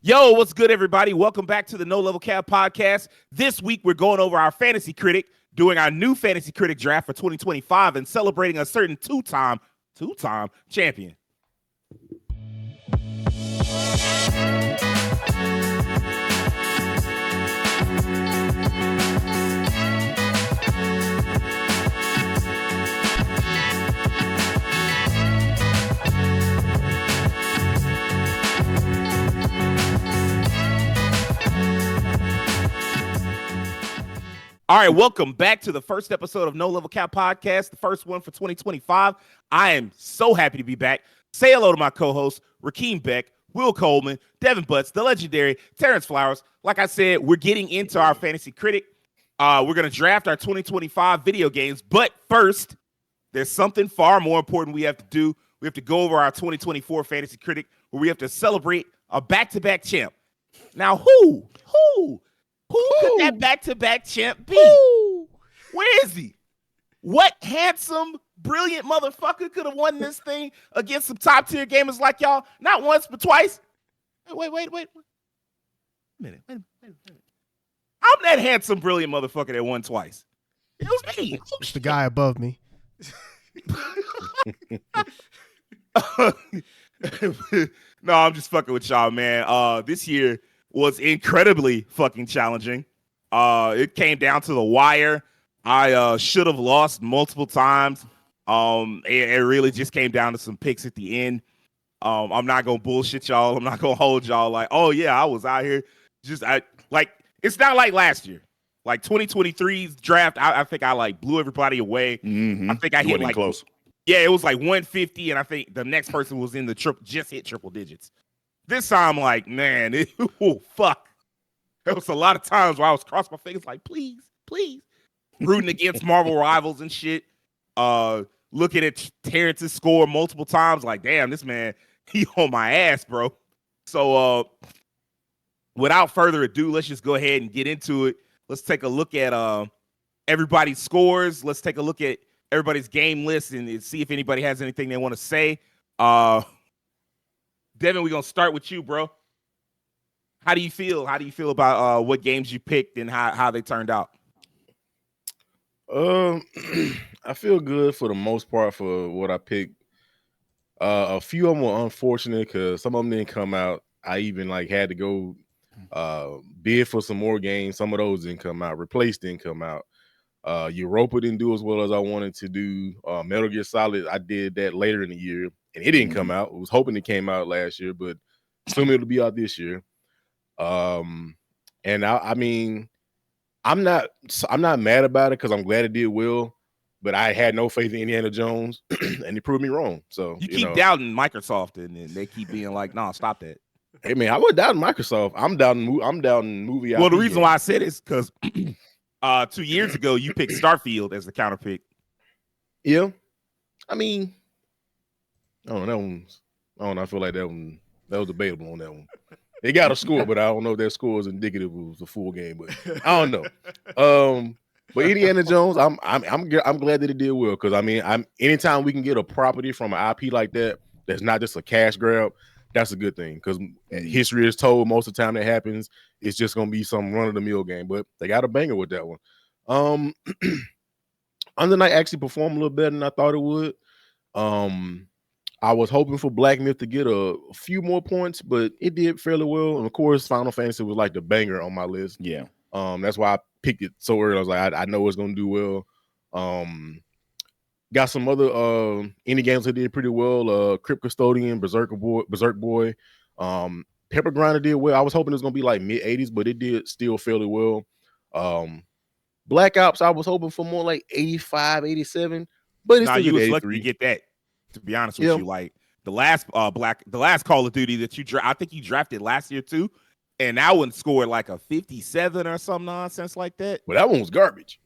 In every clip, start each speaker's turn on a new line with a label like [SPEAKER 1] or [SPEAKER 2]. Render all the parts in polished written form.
[SPEAKER 1] Yo, what's good, everybody? Welcome back to the No Level Cap podcast. This week, we're going over our Fantasy Critic, doing our new Fantasy Critic draft for 2025, and celebrating a certain two-time champion. All right, welcome back to the first episode of No Level Cap Podcast, the first one for 2025. I am so happy to be back. Say hello to my co-hosts, Rakeem Beck, Will Coleman, Devin Butts, the legendary Terrence Flowers. Like I said, we're getting into our Fantasy Critic. We're going to draft our 2025 video games. But first, there's something far more important we have to do. We have to go over our 2024 Fantasy Critic, where we have to celebrate a back-to-back champ. Now, who could that back-to-back champ be? Where is he? What handsome, brilliant motherfucker could have won this thing against some top-tier gamers like y'all? Not once, but twice. Wait. A minute. I'm that handsome, brilliant motherfucker that won twice. It was me.
[SPEAKER 2] It's the guy above me.
[SPEAKER 1] No, I'm just fucking with y'all, man. This year was incredibly fucking challenging. It came down to the wire. I should have lost multiple times. It really just came down to some picks at the end. I'm not gonna bullshit y'all. I'm not gonna hold y'all like, oh yeah, I was out here. It's not like last year. Like 2023's draft, I think I like blew everybody away.
[SPEAKER 3] Mm-hmm.
[SPEAKER 1] I think I hit like
[SPEAKER 3] close.
[SPEAKER 1] Yeah, it was like 150, and I think the next person was in the just hit triple digits. This time, like, man, fuck. There was a lot of times where I was crossing my fingers like, please, rooting against Marvel rivals and shit. Looking at Terrence's score multiple times, like, damn, this man, he on my ass, bro. So, without further ado, let's just go ahead and get into it. Let's take a look at everybody's scores. Let's take a look at everybody's game list and see if anybody has anything they want to say. Devin, we're going to start with you, bro. How do you feel? How do you feel about what games you picked and how they turned out?
[SPEAKER 3] I feel good for the most part for what I picked. A few of them were unfortunate because some of them didn't come out. I even had to go bid for some more games. Some of those didn't come out. Replace didn't come out. Europa didn't do as well as I wanted to do. Metal Gear Solid, I did that later in the year, and it didn't come out. I was hoping it came out last year, but assuming it'll be out this year. And I mean, I'm not mad about it because I'm glad it did well, but I had no faith in Indiana Jones, and he proved me wrong. So
[SPEAKER 1] you keep doubting Microsoft, and they keep being like, "No, stop that."
[SPEAKER 3] Hey man, I wasn't doubting Microsoft. I'm doubting movie.
[SPEAKER 1] Well, the reason why I said it is because 2 years ago you picked Starfield as the counter pick.
[SPEAKER 3] Yeah, I mean, I don't know. I feel like that was debatable on that one. They got a score, but I don't know if that score is indicative of the full game. But I don't know. But Indiana Jones, I'm glad that it did well because I mean, anytime we can get a property from an IP like that's not just a cash grab, that's a good thing because history is told most of the time that happens. It's just gonna be some run of the mill game, but they got a banger with that one. Under Night actually performed a little better than I thought it would. I was hoping for Black Myth to get a few more points, but it did fairly well. And of course, Final Fantasy was like the banger on my list.
[SPEAKER 1] Yeah.
[SPEAKER 3] That's why I picked it so early. I was like, I know it's gonna do well. Got some other indie games that did pretty well. Crypt Custodian, Berserk Boy. Pepper Grinder did well. I was hoping it was gonna be like mid-80s, but it did still fairly well. Black Ops, I was hoping for more like 85, 87, but it's still
[SPEAKER 1] you was
[SPEAKER 3] 83.
[SPEAKER 1] lucky to get that. To be honest with you, like the last Call of Duty that I think you drafted last year too, and that one scored like a 57 or some nonsense like that.
[SPEAKER 3] Well, that one was garbage.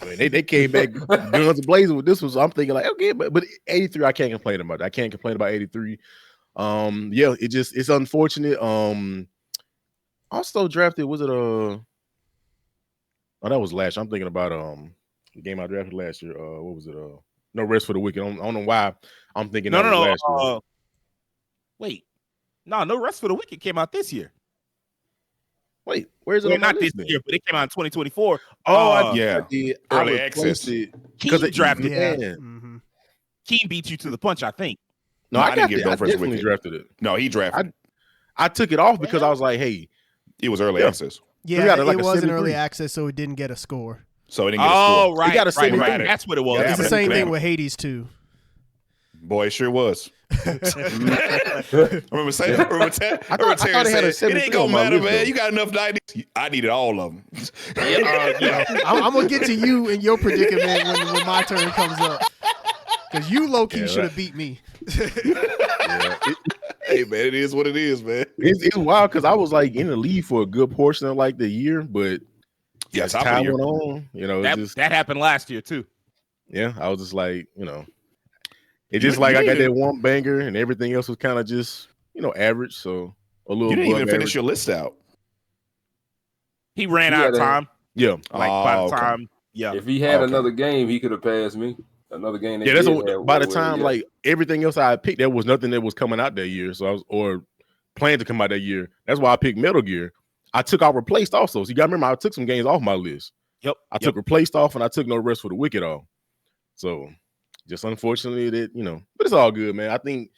[SPEAKER 3] I mean, they came back guns blazing with this one. So I'm thinking like, okay, but 83, I can't complain about. I can't complain about 83. Yeah, it's unfortunate. Also drafted, was it oh, that was last year. I'm thinking about the game I drafted last year. What was it? No Rest for the Wicked. I don't know why I'm thinking
[SPEAKER 1] No.
[SPEAKER 3] last year.
[SPEAKER 1] Wait. No Rest for the Wicked came out this year.
[SPEAKER 3] Wait, where's it
[SPEAKER 1] Well,
[SPEAKER 3] on my
[SPEAKER 1] not this
[SPEAKER 3] list?
[SPEAKER 1] year, but it came out in 2024.
[SPEAKER 3] Oh, I
[SPEAKER 2] Yeah.
[SPEAKER 3] did.
[SPEAKER 2] Early
[SPEAKER 3] I replaced
[SPEAKER 2] access.
[SPEAKER 3] it
[SPEAKER 1] Keen
[SPEAKER 3] because
[SPEAKER 1] drafted
[SPEAKER 4] Yeah.
[SPEAKER 1] it.
[SPEAKER 4] Mm-hmm.
[SPEAKER 1] Keen beat you to the punch, I think.
[SPEAKER 3] No,
[SPEAKER 2] I didn't
[SPEAKER 3] got
[SPEAKER 2] get
[SPEAKER 3] it.
[SPEAKER 2] it on
[SPEAKER 3] I
[SPEAKER 2] first
[SPEAKER 3] definitely
[SPEAKER 2] wicket.
[SPEAKER 3] drafted it.
[SPEAKER 2] No, he drafted.
[SPEAKER 3] I took it off because I was like, hey,
[SPEAKER 2] It was early
[SPEAKER 3] Yeah.
[SPEAKER 2] access.
[SPEAKER 4] Yeah,
[SPEAKER 3] got it like
[SPEAKER 4] it
[SPEAKER 3] a
[SPEAKER 4] was an
[SPEAKER 3] 73.
[SPEAKER 4] early access, so it didn't get a score.
[SPEAKER 2] So it didn't get a score.
[SPEAKER 1] Oh, right.
[SPEAKER 3] got a
[SPEAKER 1] right,
[SPEAKER 3] 73.
[SPEAKER 1] right. That's what it was.
[SPEAKER 2] Yeah,
[SPEAKER 4] It's the
[SPEAKER 2] but
[SPEAKER 4] same
[SPEAKER 2] it-
[SPEAKER 4] thing with Hades too.
[SPEAKER 2] Boy, it sure was. remember saying,
[SPEAKER 3] I thought it had a
[SPEAKER 2] said, it ain't
[SPEAKER 3] 73
[SPEAKER 2] gonna
[SPEAKER 3] on my
[SPEAKER 2] matter,
[SPEAKER 3] list,
[SPEAKER 2] man.
[SPEAKER 3] though.
[SPEAKER 2] You got enough 90s. I needed all of them.
[SPEAKER 4] I'm gonna get to you in your predicament when my turn comes up, because you low key should have beat me.
[SPEAKER 2] Hey, man, it is what it is, man.
[SPEAKER 3] It's wild because I was like in the lead for a good portion of like the year, but
[SPEAKER 2] Yeah,
[SPEAKER 3] as
[SPEAKER 2] top of the
[SPEAKER 3] time
[SPEAKER 2] year.
[SPEAKER 3] went on,
[SPEAKER 1] That happened last year, too.
[SPEAKER 3] I was just like, it's just like I got that one banger and everything else was kind of just, average. So a little.
[SPEAKER 2] You didn't even
[SPEAKER 3] above
[SPEAKER 2] finish
[SPEAKER 3] average.
[SPEAKER 2] your list out.
[SPEAKER 1] He ran out of time.
[SPEAKER 3] Yeah.
[SPEAKER 1] By the time. Yeah.
[SPEAKER 5] If he had another game, he could have passed me. Another game.
[SPEAKER 3] Yeah, by the time like everything else I picked, there was nothing that was coming out that year. So I was or planned to come out that year. That's why I picked Metal Gear. I took out Replaced also. So you got to remember, I took some games off my list.
[SPEAKER 1] Yep.
[SPEAKER 3] I took Replaced off and I took No Rest for the Wicked off. So just unfortunately that, but it's all good, man. I think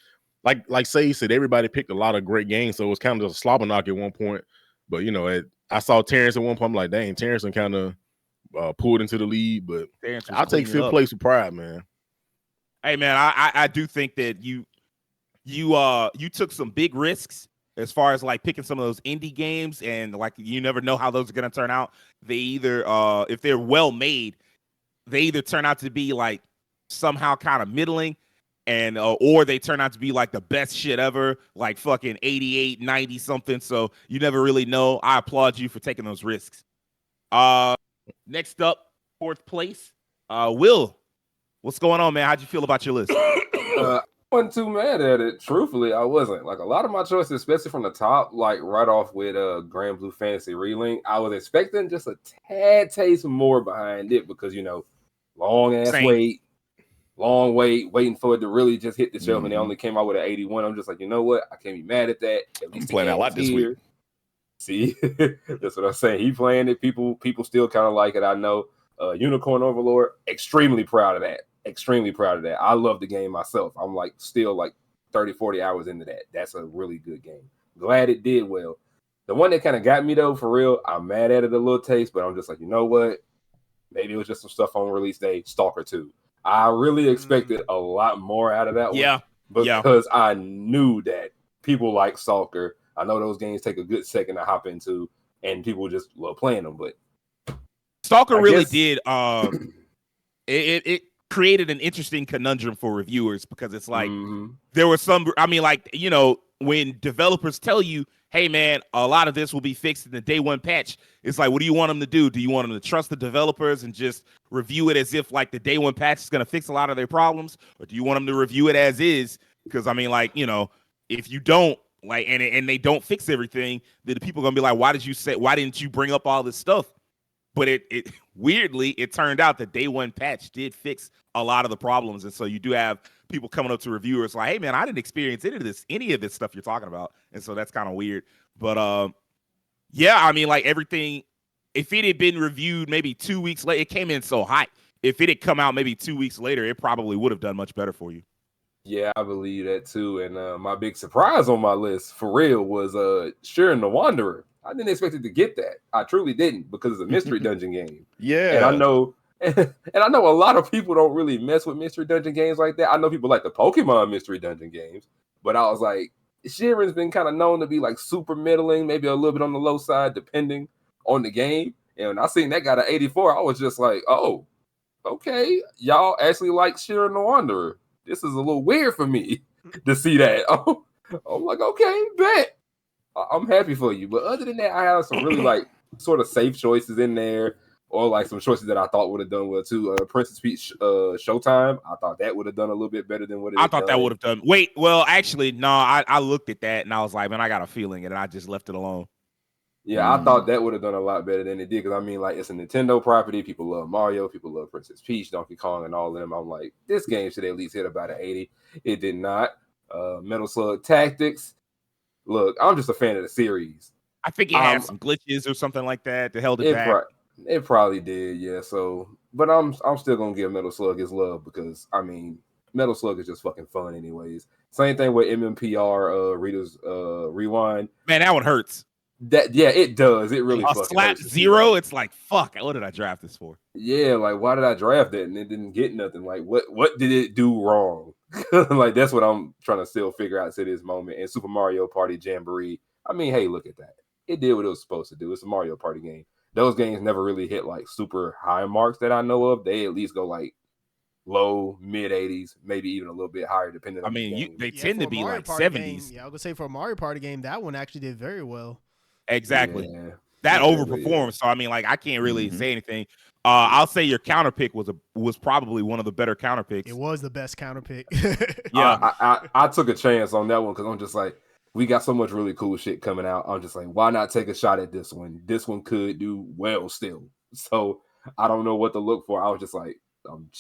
[SPEAKER 3] like Say said, everybody picked a lot of great games. So it was kind of just a slobber knock at one point. But I saw Terrence at one point. I'm like, dang, Terrence kind of pulled into the lead, but I'll take fifth place with pride, man.
[SPEAKER 1] Hey, man, I do think that you took some big risks as far as like picking some of those indie games, and like you never know how those are going to turn out. They either if they're well made, they either turn out to be like somehow kind of middling, and or they turn out to be like the best shit ever, like fucking 88, 90 something. So you never really know. I applaud you for taking those risks. Next up, fourth place, Will. What's going on, man? How'd you feel about your list?
[SPEAKER 5] I wasn't too mad at it. Truthfully, I wasn't. Like a lot of my choices, especially from the top, like right off with Grand Blue Fantasy Relink, I was expecting just a tad taste more behind it because long ass waiting for it to really just hit the shelf, and they only came out with an 81. I'm just like, you know what? I can't be mad at that. At least
[SPEAKER 2] I'm playing a lot this week.
[SPEAKER 5] See, that's what I'm saying. He playing it. People still kind of like it. I know. Unicorn Overlord, extremely proud of that. Extremely proud of that. I love the game myself. I'm like still like 30, 40 hours into that. That's a really good game. Glad it did well. The one that kind of got me though, for real, I'm mad at it a little taste, but I'm just like, you know what? Maybe it was just some stuff on release day. Stalker 2. I really expected a lot more out of that one. Because I knew that people like Stalker. I know those games take a good second to hop into, and people just love playing them, but
[SPEAKER 1] Stalker really did. It created an interesting conundrum for reviewers because it's like there was some. I mean, like when developers tell you, "Hey, man, a lot of this will be fixed in the day one patch," it's like, what do you want them to do? Do you want them to trust the developers and just review it as if like the day one patch is going to fix a lot of their problems, or do you want them to review it as is? Because I mean, like if you don't like and they don't fix everything, then the people are gonna be like, why didn't you bring up all this stuff? But it weirdly, it turned out that day one patch did fix a lot of the problems. And so you do have people coming up to reviewers like, hey, man, I didn't experience any of this stuff you're talking about. And so that's kind of weird. But yeah, I mean, like everything, if it had been reviewed maybe 2 weeks later, it came in so hot. If it had come out maybe 2 weeks later, it probably would have done much better for you.
[SPEAKER 5] Yeah, I believe that too. And my big surprise on my list for real was Sharon the Wanderer. I didn't expect it to get that. I truly didn't, because it's a mystery dungeon game.
[SPEAKER 2] Yeah.
[SPEAKER 5] And I know a lot of people don't really mess with mystery dungeon games like that. I know people like the Pokemon mystery dungeon games, but I was like, Sharon's been kind of known to be like super middling, maybe a little bit on the low side, depending on the game. And when I seen that got an 84, I was just like, oh, okay, y'all actually like Sharon the Wanderer. This is a little weird for me to see that. I'm like, okay, bet. I'm happy for you. But other than that, I have some really like sort of safe choices in there, or like some choices that I thought would have done well too. Princess Peach Showtime. I thought that would have done a little bit better than what it
[SPEAKER 1] I thought that would have done. Wait, well, actually, no, I looked at that and I was like, man, I got a feeling, and I just left it alone.
[SPEAKER 5] Yeah, I thought that would have done a lot better than it did, because I mean, like, it's a Nintendo property. People love Mario, people love Princess Peach, Donkey Kong, and all of them. I'm like, this game should at least hit about an 80. It did not. Metal Slug Tactics. Look, I'm just a fan of the series.
[SPEAKER 1] I think it had some glitches or something like that held it back.
[SPEAKER 5] It probably did, yeah. So, but I'm still gonna give Metal Slug his love because I mean, Metal Slug is just fucking fun, anyways. Same thing with MMPR, Reader's Rewind.
[SPEAKER 1] Man, that one hurts.
[SPEAKER 5] It does. It really fucking
[SPEAKER 1] slap
[SPEAKER 5] hurts.
[SPEAKER 1] zero. It's like fuck. What did I draft this for?
[SPEAKER 5] Yeah, like why did I draft it and it didn't get nothing? Like what did it do wrong? Like that's what I'm trying to still figure out to this moment. And Super Mario Party Jamboree. I mean, hey, look at that. It did what it was supposed to do. It's a Mario Party game. Those games never really hit like super high marks that I know of. They at least go like low, mid 80s, maybe even a little bit higher depending on the game.
[SPEAKER 1] They tend to be like 70s.
[SPEAKER 4] Game, I was gonna say for a Mario Party game, that one actually did very well.
[SPEAKER 1] Exactly. Yeah. That overperformed. So I mean, like I can't really say anything. I'll say your counter pick was probably one of the better counter picks.
[SPEAKER 4] It was the best counter pick.
[SPEAKER 5] Yeah. I took a chance on that one because I'm just like, we got so much really cool shit coming out. I'm just like, why not take a shot at this one? This one could do well still. So I don't know what to look for. I was just like, I'm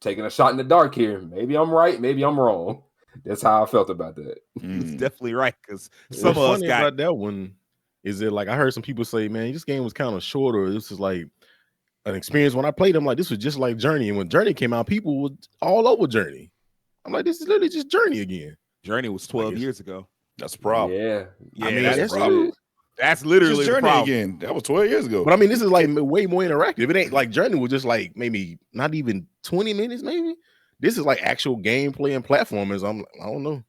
[SPEAKER 5] taking a shot in the dark here. Maybe I'm right. Maybe I'm wrong. That's how I felt about that.
[SPEAKER 1] It's definitely right because
[SPEAKER 3] some of us got about that one. Is it like I heard some people say, man, this game was kind of shorter. This is like an experience. When I played them, like this was just like Journey. And when Journey came out, people were all over Journey. I'm like, this is literally just Journey again.
[SPEAKER 1] Journey was 12 years ago.
[SPEAKER 2] That's a problem.
[SPEAKER 5] Yeah.
[SPEAKER 1] I mean, that's literally
[SPEAKER 2] just Journey
[SPEAKER 1] the problem.
[SPEAKER 2] Again. That was 12 years ago.
[SPEAKER 3] But I mean, this is like way more interactive. It ain't like Journey was just like maybe not even 20 minutes, maybe. This is like actual gameplay and platformers. I don't know.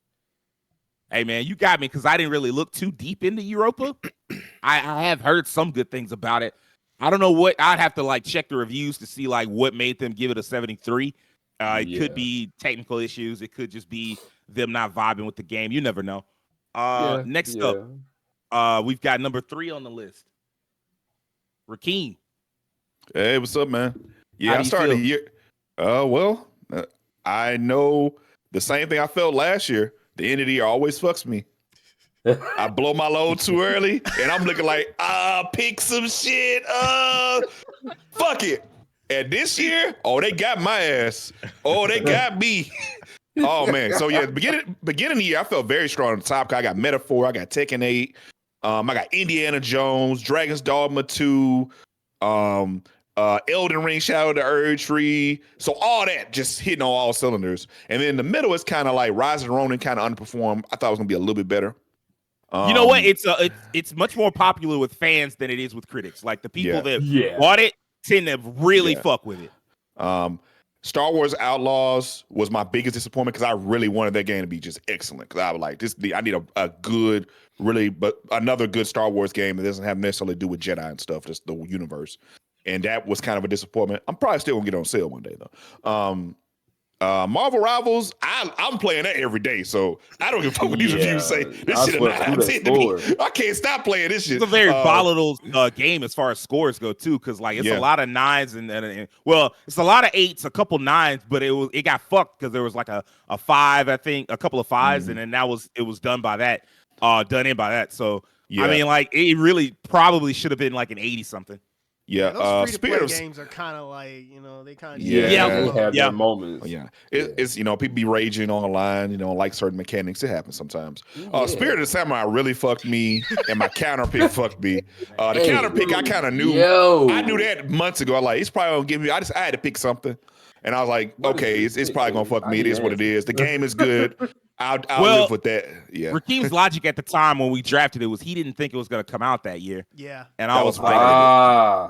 [SPEAKER 1] Hey man, you got me because I didn't really look too deep into Europa. I have heard some good things about it. I don't know what I'd have to like check the reviews to see like what made them give it a 73. It could be technical issues. It could just be them not vibing with the game. You never know. Next up, we've got number 3 on the list. Rakeem.
[SPEAKER 2] Hey, what's up, man? Yeah, I started the year. I know the same thing I felt last year. The end of the year always fucks me. I blow my load too early, and I'm looking like, pick some shit. Fuck it. And this year, they got my ass. They got me. Oh man. So yeah, beginning of the year, I felt very strong on the top. I got Metaphor, I got Tekken 8, I got Indiana Jones, Dragon's Dogma 2, Elden Ring, Shadow of the Erdtree. So all that just hitting on all cylinders. And then in the middle, it's kind of like Rise of the Ronin kind of underperformed. I thought it was gonna be a little bit better.
[SPEAKER 1] You know what? It's much more popular with fans than it is with critics. Like the people that bought it tend to really fuck with it.
[SPEAKER 2] Star Wars Outlaws was my biggest disappointment because I really wanted that game to be just excellent. Because I was like, I need a good, but another good Star Wars game that doesn't have necessarily to do with Jedi and stuff, just the universe. And that was kind of a disappointment. I'm probably still gonna get on sale one day though. Marvel Rivals, I'm playing that every day, so I don't give a fuck what these reviews say. This shit I can't stop playing this shit.
[SPEAKER 1] It's a very volatile game as far as scores go too, because like it's a lot of 9s and well, it's a lot of 8s, a couple 9s, but it got fucked because there was like a 5, I think, a couple of 5s, and then it was done in by that. So I mean, like it really probably should have been like an 80 something.
[SPEAKER 2] Yeah,
[SPEAKER 4] those free-to-play games are kind of like, they kind of
[SPEAKER 5] they have their moments.
[SPEAKER 2] It's people be raging online, like certain mechanics. It happens sometimes. Spirit of the Samurai really fucked me, and my counter pick fucked me. The counter pick I kind of knew. I knew that months ago. It's probably gonna give me. I had to pick something, and I was like, okay, it's probably gonna fuck me. It is what it is. The game is good. I'll live with that. Yeah.
[SPEAKER 1] Rakeem's logic at the time when we drafted it was he didn't think it was going to come out that year.
[SPEAKER 4] Yeah.
[SPEAKER 1] And I was like,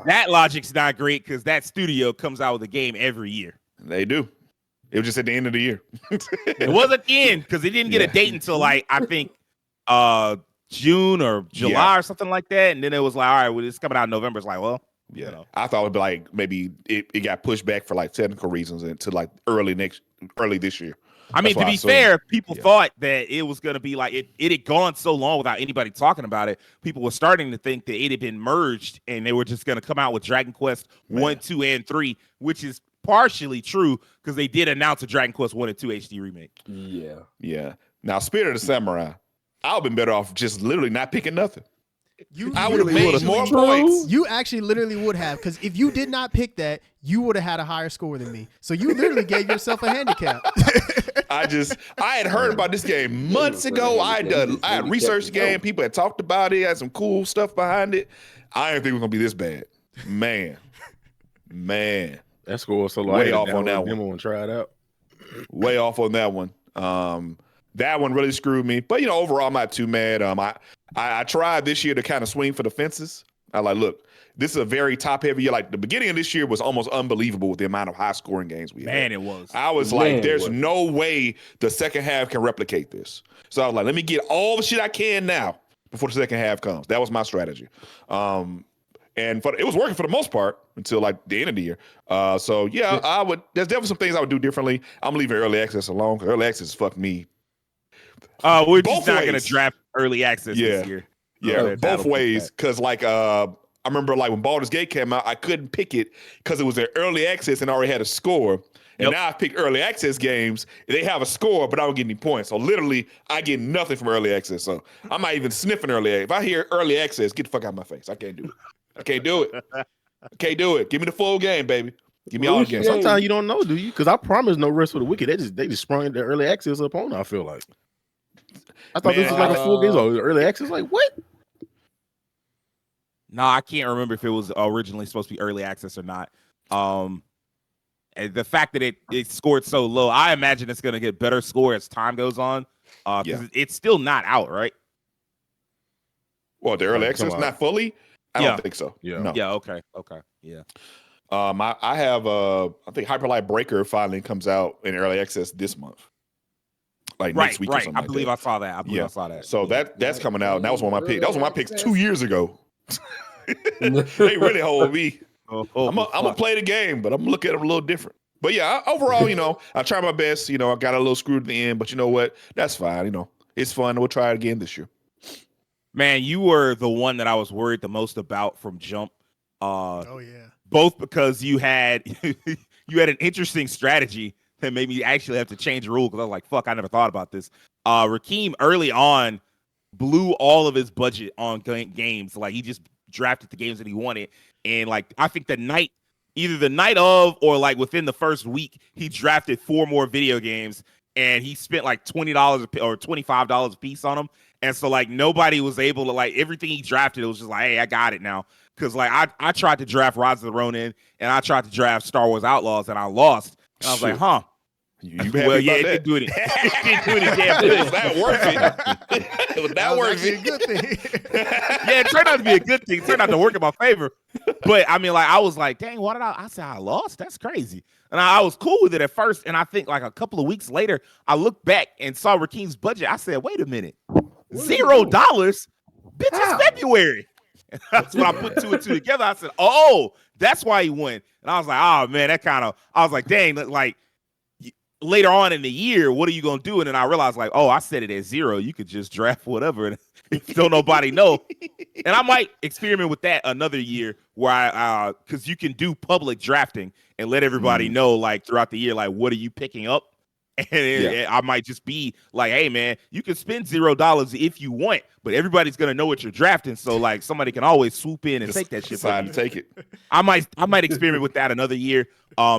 [SPEAKER 1] that logic's not great because that studio comes out with a game every year.
[SPEAKER 2] They do. It was just at the end of the year.
[SPEAKER 1] It was at the end because it didn't get a date until I think June or July or something like that. And then it was like, all right, well, it's coming out in November. It's like, well,
[SPEAKER 2] I thought it'd be like maybe it got pushed back for like technical reasons until like early this year.
[SPEAKER 1] I mean, to be fair, people thought that it was going to be like it had gone so long without anybody talking about it. People were starting to think that it had been merged and they were just going to come out with Dragon Quest 1, 2, and 3, which is partially true because they did announce a Dragon Quest 1 and 2 HD remake.
[SPEAKER 2] Yeah. Now, Spirit of the Samurai, I've been better off just literally not picking nothing. I would have made more points.
[SPEAKER 4] You actually literally would have, because if you did not pick that, you would have had a higher score than me. So you literally gave yourself a handicap.
[SPEAKER 2] I had heard about this game months ago. I had researched the game. People had talked about it. Had some cool stuff behind it. I didn't think it was gonna be this bad. Man.
[SPEAKER 3] That score was so low.
[SPEAKER 2] Way off on that one.
[SPEAKER 3] And try it out.
[SPEAKER 2] Way off on that one. That one really screwed me. But overall, I'm not too mad. I tried this year to kind of swing for the fences. I look, this is a very top heavy year. Like the beginning of this year was almost unbelievable with the amount of high scoring games we had.
[SPEAKER 1] Man, it was.
[SPEAKER 2] I was like, there's no way the second half can replicate this. So I was like, let me get all the shit I can now before the second half comes. That was my strategy. And it was working for the most part until the end of the year. So yeah, I would. There's definitely some things I would do differently. I'm leaving early access alone because early access fucked me.
[SPEAKER 1] We're just not gonna draft early access this year.
[SPEAKER 2] Yeah, both ways. Because I remember when Baldur's Gate came out, I couldn't pick it because it was their early access and already had a score. And now I pick early access games. They have a score, but I don't get any points. So literally, I get nothing from early access. So I'm not even sniffing early access. If I hear early access, get the fuck out of my face. I can't do it. I can't do it. Give me the full game, baby. Give me all the games.
[SPEAKER 3] Sometimes you don't know, do you? Because I promise no rest for the wicked. They just sprung the early access up on. I feel like. I thought this was like a full game. So early access, like what?
[SPEAKER 1] No, I can't remember if it was originally supposed to be early access or not. And the fact that it scored so low, I imagine it's going to get better score as time goes on. Because it's still not out, right?
[SPEAKER 2] Well, the early access not fully. I don't think so.
[SPEAKER 3] Yeah.
[SPEAKER 2] No.
[SPEAKER 1] Yeah. Okay. Yeah.
[SPEAKER 2] I have I think Hyperlight Breaker finally comes out in early access this month. Next week or something.
[SPEAKER 1] I believe I saw that.
[SPEAKER 2] So that's coming out. And that was one of my picks. That was one of my picks 2 years ago. They really hold me. I'm gonna play the game, but I'm gonna look at it a little different. But yeah, overall, I try my best. I got a little screwed at the end, but you know what? That's fine. It's fun. We'll try it again this year.
[SPEAKER 1] Man, you were the one that I was worried the most about from jump.
[SPEAKER 4] Oh yeah.
[SPEAKER 1] Both because you had an interesting strategy that made me actually have to change the rule because I was like, fuck, I never thought about this. Rakeem early on blew all of his budget on games. Like he just drafted the games that he wanted. And I think either the night of or within the first week, he drafted 4 more video games and he spent $20 or $25 a piece on them. And so nobody was able to everything he drafted. It was just hey, I got it now. Because I tried to draft Rise of the Ronin and I tried to draft Star Wars Outlaws and I lost. And I was like, huh.
[SPEAKER 2] Well, yeah, it didn't do it. It didn't do it damn good. Was that worth it? Was that worth it?
[SPEAKER 4] A good thing.
[SPEAKER 1] Yeah, it turned out to be a good thing. It turned out to work in my favor. But I mean, I was like, dang, why did I say I lost? That's crazy. And I was cool with it at first. And I think a couple of weeks later, I looked back and saw Rakeem's budget. I said, wait a minute. $0? Bitch, it's February. And that's when I put 2 and 2 together. I said, oh, that's why he won. And I was like, oh man, I was like, dang, later on in the year, what are you gonna do? And then I realized, I set it at 0. You could just draft whatever, and if don't nobody know. And I might experiment with that another year, where because you can do public drafting and let everybody know, throughout the year, what are you picking up? And I might just be hey man, you can spend $0 if you want, but everybody's gonna know what you're drafting. So somebody can always swoop in and take that shit.
[SPEAKER 2] Decide to take it.
[SPEAKER 1] I might experiment with that another year.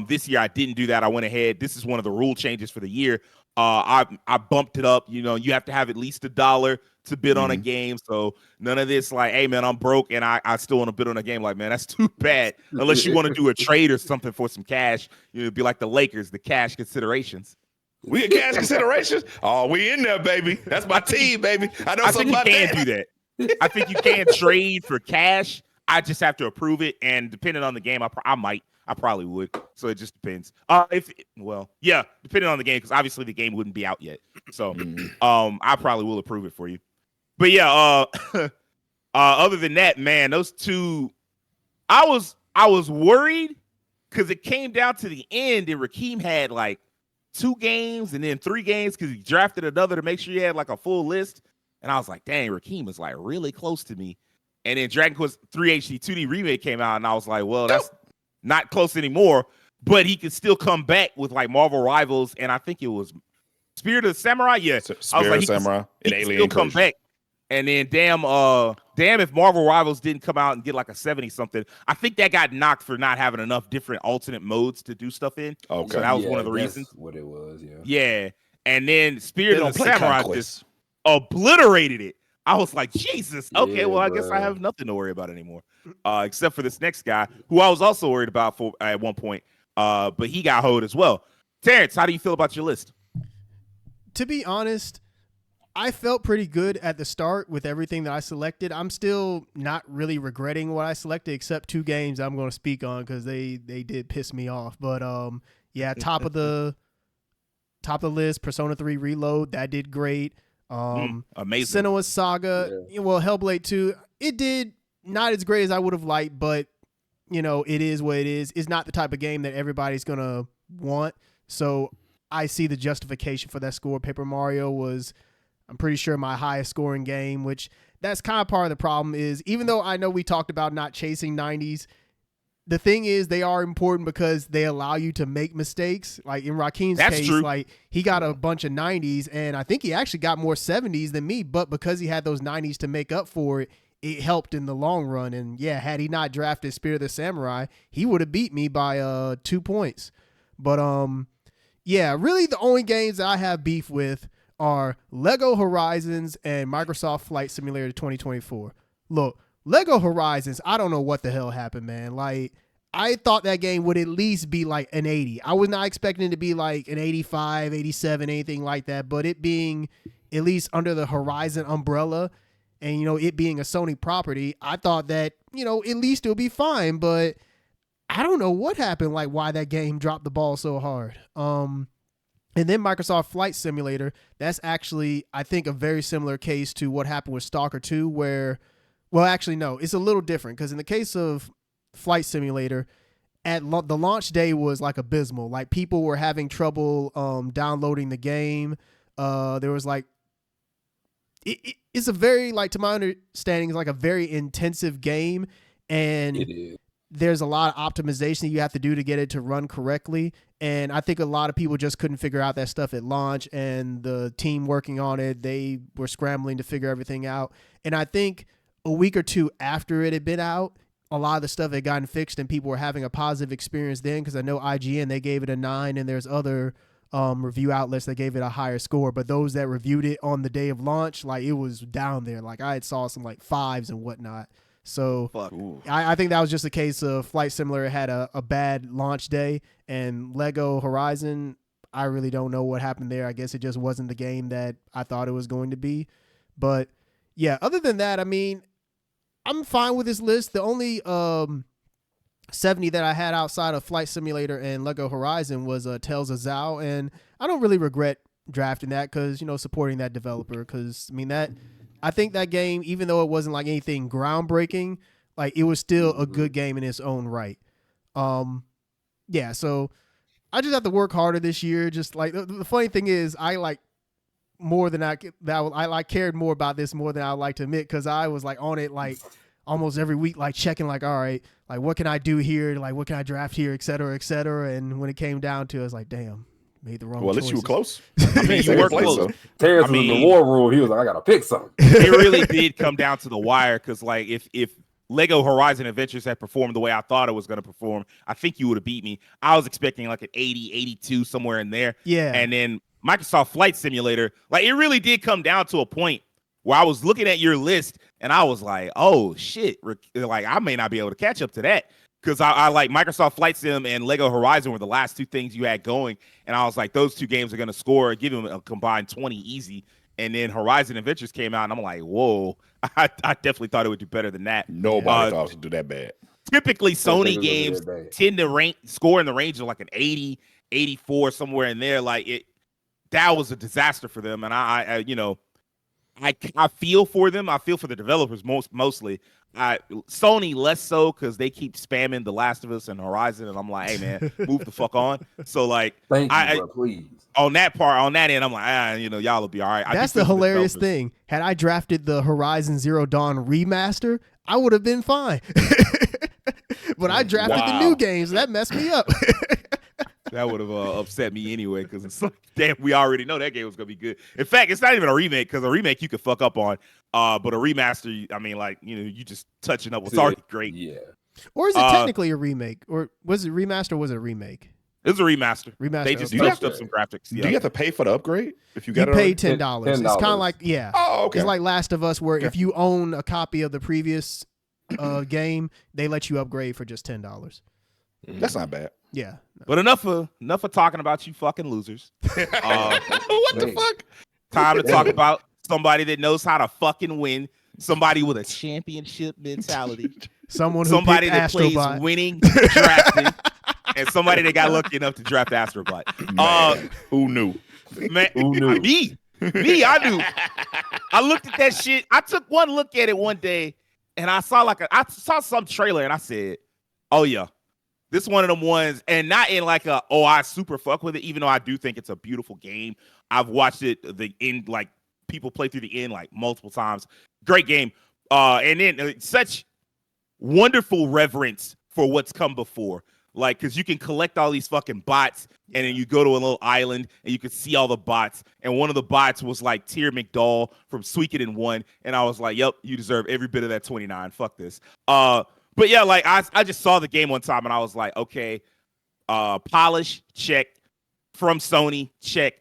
[SPEAKER 1] This year I didn't do that. I went ahead. This is one of the rule changes for the year. I bumped it up. You have to have at least $1 to bid on a game. So none of this hey man, I'm broke and I still want to bid on a game. Man, that's too bad. Unless you want to do a trade or something for some cash. It'd be like the Lakers, the cash considerations.
[SPEAKER 2] We get cash considerations. Oh, we in there, baby. That's my team, baby. I know something about that.
[SPEAKER 1] I think you can do that. I think you can trade for cash. I just have to approve it, and depending on the game, I probably would. So it just depends. Depending on the game, because obviously the game wouldn't be out yet. So, I probably will approve it for you. But yeah, other than that, man, those 2, I was worried because it came down to the end, and Rakeem had 2 games and then 3 games because he drafted another to make sure he had a full list. And I was like, dang, Rakeem is really close to me. And then Dragon Quest 3 HD 2D Remake came out, and I was like, well, that's not close anymore. But he could still come back with Marvel Rivals, and I think it was Spirit of the Samurai. Yeah,
[SPEAKER 2] Spirit of Samurai and Alien
[SPEAKER 1] still come back. And then damn if Marvel Rivals didn't come out and get like a 70 something. I think that got knocked for not having enough different alternate modes to do stuff in.
[SPEAKER 2] Okay.
[SPEAKER 1] So that was one of the reasons.
[SPEAKER 5] What it was, yeah.
[SPEAKER 1] Yeah. And then Spirit
[SPEAKER 2] They
[SPEAKER 1] of
[SPEAKER 2] don't
[SPEAKER 1] the
[SPEAKER 2] play
[SPEAKER 1] Samurai
[SPEAKER 2] Conquest.
[SPEAKER 1] just obliterated it. I was like, Jesus. Okay,
[SPEAKER 5] Yeah,
[SPEAKER 1] well, I guess I
[SPEAKER 5] bruh.
[SPEAKER 1] have nothing to worry about anymore. Except for this next guy, who I was also worried about at one point. But he got hoed as well. Terrence, how do you feel about your list?
[SPEAKER 4] To be honest, I felt pretty good at the start with everything that I selected. I'm still not really regretting what I selected, except 2 games I'm going to speak on because they did piss me off. But yeah, top of the list, Persona 3 Reload, that did great.
[SPEAKER 1] Amazing.
[SPEAKER 4] Senua's Saga, well, Hellblade 2, it did not as great as I would have liked, but it is what it is. It's not the type of game that everybody's going to want. So I see the justification for that score. Paper Mario was, I'm pretty sure, my highest scoring game, which that's kind of part of the problem is, even though I know we talked about not chasing 90s, the thing is they are important because they allow you to make mistakes. Like in Rakeem's case,
[SPEAKER 1] true.
[SPEAKER 4] like he got a bunch of 90s, and I think he actually got more 70s than me, but because he had those 90s to make up for it, it helped in the long run. And yeah, had he not drafted Spirit of the Samurai, he would have beat me by 2 points. But yeah, really the only games that I have beef with are Lego Horizons and Microsoft Flight Simulator 2024. Look, Lego Horizons, I don't know what the hell happened, man. Like, I thought that game would at least be like an 80. I was not expecting it to be like an 85, 87, anything like that, but it being at least under the Horizon umbrella and, it being a Sony property, I thought that, at least it would be fine, but I don't know what happened, like why that game dropped the ball so hard. And then Microsoft Flight Simulator, that's actually, I think, a very similar case to what happened with Stalker 2, where, well, actually, no, it's a little different because in the case of Flight Simulator, the launch day was like abysmal. Like people were having trouble downloading the game. There was like, it's a very, like, to my understanding, it's like a very intensive game, and
[SPEAKER 5] It is.
[SPEAKER 4] there's a lot of optimization that you have to do to get it to run correctly. And I think a lot of people just couldn't figure out that stuff at launch, and the team working on it, they were scrambling to figure everything out. And I think a week or 2 after it had been out, a lot of the stuff had gotten fixed and people were having a positive experience then, because I know IGN, they gave it a 9, and there's other review outlets that gave it a higher score. But those that reviewed it on the day of launch, like, it was down there. Like, I had saw some like 5s and whatnot. So I think that was just a case of Flight Simulator had a bad launch day, and Lego Horizon, I really don't know what happened there. I guess it just wasn't the game that I thought it was going to be. But yeah, other than that, I mean, I'm fine with this list. The only 70 that I had outside of Flight Simulator and Lego Horizon was Tales of Zao, and I don't really regret drafting that because, supporting that developer, because, I mean, I think that game, even though it wasn't like anything groundbreaking, like, it was still a good game in its own right. Yeah, so I just have to work harder this year. Just like the funny thing is, I like more than I cared more about this more than I would like to admit, because I was like on it like almost every week, like checking like, all right, like what can I do here, like what can I draft here, et cetera, et cetera. And when it came down to it, I was like, damn. Made the wrong
[SPEAKER 2] Well, at least you were
[SPEAKER 4] choices.
[SPEAKER 2] close.
[SPEAKER 1] I mean, you were close.
[SPEAKER 5] Terrence was in the war room. He was like, I gotta pick something.
[SPEAKER 1] It really did come down to the wire, because like if Lego Horizon Adventures had performed the way I thought it was going to perform, I think you would have beat me. I was expecting like an 80, 82, somewhere in there.
[SPEAKER 4] Yeah.
[SPEAKER 1] And then Microsoft Flight Simulator, like, it really did come down to a point where I was looking at your list and I was like, oh shit, like, I may not be able to catch up to that. Because I like Microsoft Flight Sim and Lego Horizon were the last 2 things you had going. And I was like, those 2 games are going to score, give them a combined 20 easy. And then Horizon Adventures came out, and I'm like, whoa, I definitely thought it would do better than that.
[SPEAKER 2] Nobody thought it would do that bad.
[SPEAKER 1] Typically, Sony games tend to score in the range of like an 80, 84, somewhere in there. Like, that was a disaster for them. And I feel for them. I feel for the developers mostly. Sony less so, because they keep spamming The Last of Us and Horizon, and I'm like, hey man, move the fuck on. So like,
[SPEAKER 5] thank you, bro, please.
[SPEAKER 1] On that end, I'm like, y'all will be all right.
[SPEAKER 4] That's the hilarious thing. Had I drafted the Horizon Zero Dawn remaster, I would have been fine. But I drafted the new games. That messed me up.
[SPEAKER 1] That would have upset me anyway, because it's like, damn, we already know that game was gonna be good. In fact, it's not even a remake, because a remake you could fuck up on, but a remaster, I mean, like, you just touching up what's already great.
[SPEAKER 5] Yeah.
[SPEAKER 4] Or is it technically a remake? Or was it remaster or was it a remake?
[SPEAKER 1] It was a remaster.
[SPEAKER 4] Remaster.
[SPEAKER 1] They just
[SPEAKER 4] okay.
[SPEAKER 1] touched up some graphics.
[SPEAKER 2] Do you have to pay for the upgrade if you
[SPEAKER 4] You
[SPEAKER 2] got it?
[SPEAKER 4] pay
[SPEAKER 2] already?
[SPEAKER 4] $10. It's kind of like
[SPEAKER 2] Oh, okay.
[SPEAKER 4] It's like Last of Us, where if you own a copy of the previous game, they let you upgrade for just $10.
[SPEAKER 2] That's not bad.
[SPEAKER 4] Yeah.
[SPEAKER 1] But enough of talking about you fucking losers.
[SPEAKER 2] What the fuck?
[SPEAKER 1] Time to talk about somebody that knows how to fucking win. Somebody with a championship mentality. Somebody that plays winning drafting. And somebody that got lucky enough to draft Astrobot.
[SPEAKER 2] Who knew?
[SPEAKER 1] Man, who knew? Me, I knew. I looked at that shit. I took one look at it one day, and I saw some trailer, and I said, "Oh yeah, this one of them ones." And not in like I super fuck with it, even though I do think it's a beautiful game. I've watched it the end, like people play through the end like multiple times. Great game, and then such wonderful reverence for what's come before. Like, because you can collect all these fucking bots, and then you go to a little island, and you can see all the bots. And one of the bots was like Tyr McDowell from Suikoden 1. And I was like, yep, you deserve every bit of that 29. Fuck this. But yeah, like, I just saw the game one time, and I was like, okay, polish, check. From Sony, check.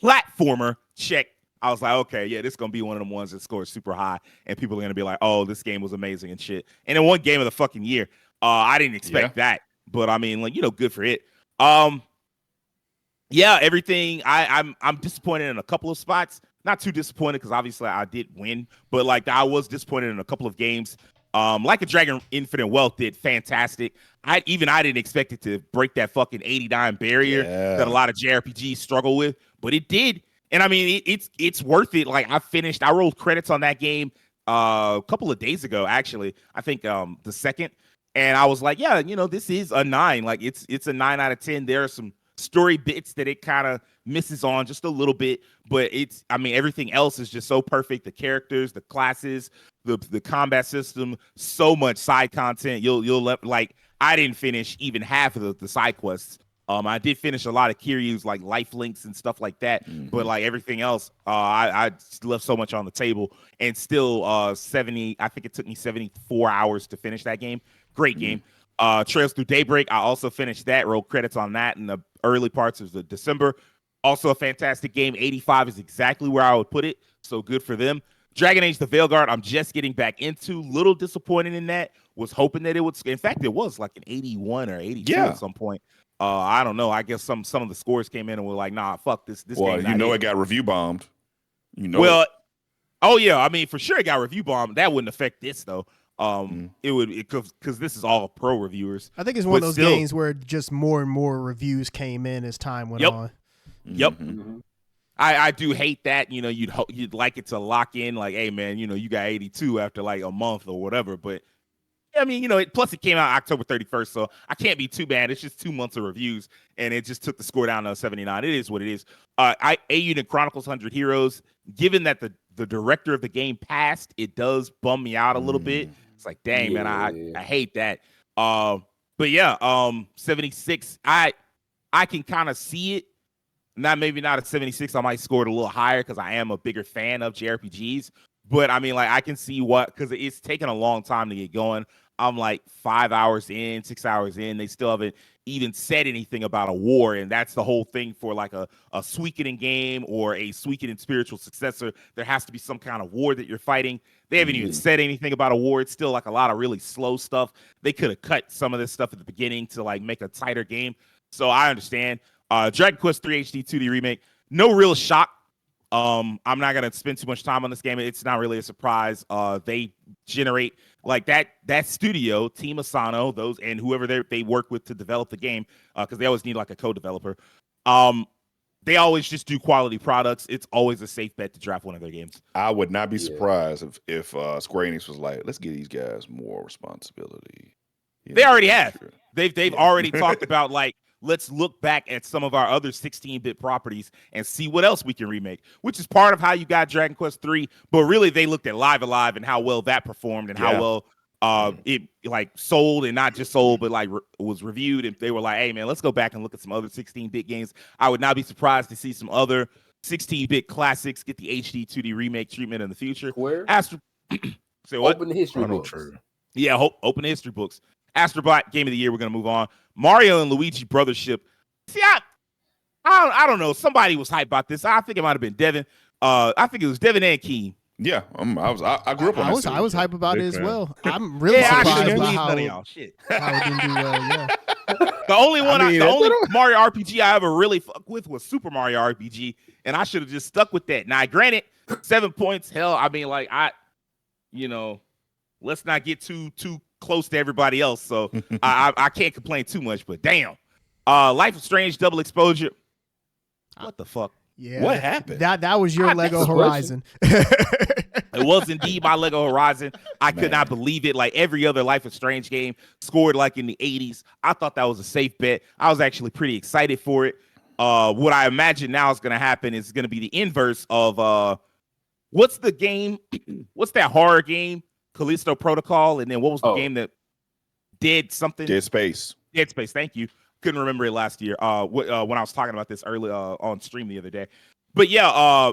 [SPEAKER 1] Platformer, check. I was like, okay, yeah, this is going to be one of them ones that scores super high, and people are going to be like, oh, this game was amazing and shit. And then one game of the fucking year. I didn't expect that. But I mean, like, good for it. Yeah, everything. I'm disappointed in a couple of spots. Not too disappointed because obviously I did win, but like I was disappointed in a couple of games. Like a Dragon Infinite Wealth did fantastic. I didn't expect it to break that fucking 89 barrier that a lot of JRPGs struggle with, but it did. And I mean, it's worth it. Like I rolled credits on that game a couple of days ago, actually. I think the second. And I was like, yeah, this is a 9. Like it's a 9 out of 10. There are some story bits that it kind of misses on just a little bit, but everything else is just so perfect. The characters, the classes, the combat system, so much side content. You'll I didn't finish even half of the side quests. I did finish a lot of Kiryu's like life links and stuff like that, but like everything else, I left so much on the table, and still 70. I think it took me 74 hours to finish that game. Great game. Trails Through Daybreak. I also finished that. Roll credits on that in the early parts of the December. Also a fantastic game. 85 is exactly where I would put it. So good for them. Dragon Age: The Veilguard, I'm just getting back into. Little disappointed in that. Was hoping that it would. In fact, it was like an 81 or 82 at some point. I don't know. I guess some of the scores came in and were like, nah, fuck this. Well,
[SPEAKER 2] game it got review bombed.
[SPEAKER 1] Oh yeah. I mean, for sure it got review bombed. That wouldn't affect this though. It would, because this is all pro reviewers.
[SPEAKER 4] I think it's one of those games where just more and more reviews came in as time went on.
[SPEAKER 1] Yep. I do hate that. You'd like it to lock in, like, hey man, you got 82 after like a month or whatever. But I mean, plus it came out October 31st, so I can't be too bad. It's just 2 months of reviews, and it just took the score down to 79. It is what it is. A-Unit Chronicles 100 Heroes, given that the director of the game passed, it does bum me out a little bit. It's like, dang, man, I hate that. But yeah, 76, I can kind of see it. Maybe not at 76. I might score it a little higher because I am a bigger fan of JRPGs. But I mean, like, I can see because it's taken a long time to get going. I'm like 5 hours in, 6 hours in. They still haven't even said anything about a war. And that's the whole thing for like a Suikoden game or a Suikoden spiritual successor. There has to be some kind of war that you're fighting. They haven't even said anything about a war. It's still like a lot of really slow stuff. They could have cut some of this stuff at the beginning to like make a tighter game. So I understand. Dragon Quest III HD 2D remake. No real shock. I'm not gonna spend too much time on this game. It's not really a surprise. They generate like that studio, Team Asano, those and whoever they work with to develop the game, because they always need like a co-developer. They always just do quality products. It's always a safe bet to draft one of their games.
[SPEAKER 2] I would not be surprised if Square Enix was like, let's give these guys more responsibility.
[SPEAKER 1] They already have. They've already talked about like, let's look back at some of our other 16-bit properties and see what else we can remake, which is part of how you got Dragon Quest III. But really, they looked at Live Alive and how well that performed and how well It like sold and not just sold, but like was reviewed, and they were like, "Hey man, let's go back and look at some other 16-bit games." I would not be surprised to see some other 16-bit classics get the HD 2D remake treatment in the future.
[SPEAKER 5] Square?
[SPEAKER 1] Say what?
[SPEAKER 5] Open the history
[SPEAKER 3] Chrono
[SPEAKER 5] books.
[SPEAKER 3] Trigger.
[SPEAKER 1] Yeah, open the history books. Astrobot Game of the Year. We're gonna move on. Mario and Luigi Brothership. See, I don't know. Somebody was hyped about this. I think it might have been Devin. I think it was Devin and Keen.
[SPEAKER 2] Yeah, I grew up on that.
[SPEAKER 4] I was hype about
[SPEAKER 3] Big
[SPEAKER 4] it as
[SPEAKER 3] fan.
[SPEAKER 4] well. I'm really
[SPEAKER 1] I
[SPEAKER 4] surprised
[SPEAKER 1] shouldn't
[SPEAKER 4] by
[SPEAKER 1] believe
[SPEAKER 4] how
[SPEAKER 1] none of y'all. Shit.
[SPEAKER 4] how it didn't do well. Yeah.
[SPEAKER 1] The only one,
[SPEAKER 3] I mean,
[SPEAKER 1] the only Mario RPG I ever really fucked with was Super Mario RPG, and I should have just stuck with that. Now, granted, 7 points. Hell, I mean, like let's not get too close to everybody else. So I can't complain too much. But damn, Life is Strange Double Exposure. What the fuck?
[SPEAKER 4] Yeah.
[SPEAKER 2] What happened?
[SPEAKER 4] That was your Lego
[SPEAKER 5] that's a
[SPEAKER 4] Horizon.
[SPEAKER 1] It was indeed my Lego Horizon. I could not believe it. Like every other Life is Strange game scored like in the 80s. I thought that was a safe bet. I was actually pretty excited for it. What I imagine now is going to happen is going to be the inverse of what's the game? What's that horror game? Callisto Protocol. And then what was the game that did something?
[SPEAKER 2] Dead Space.
[SPEAKER 1] Dead Space. Thank you. Couldn't remember it last year. When I was talking about this early on stream the other day. But yeah,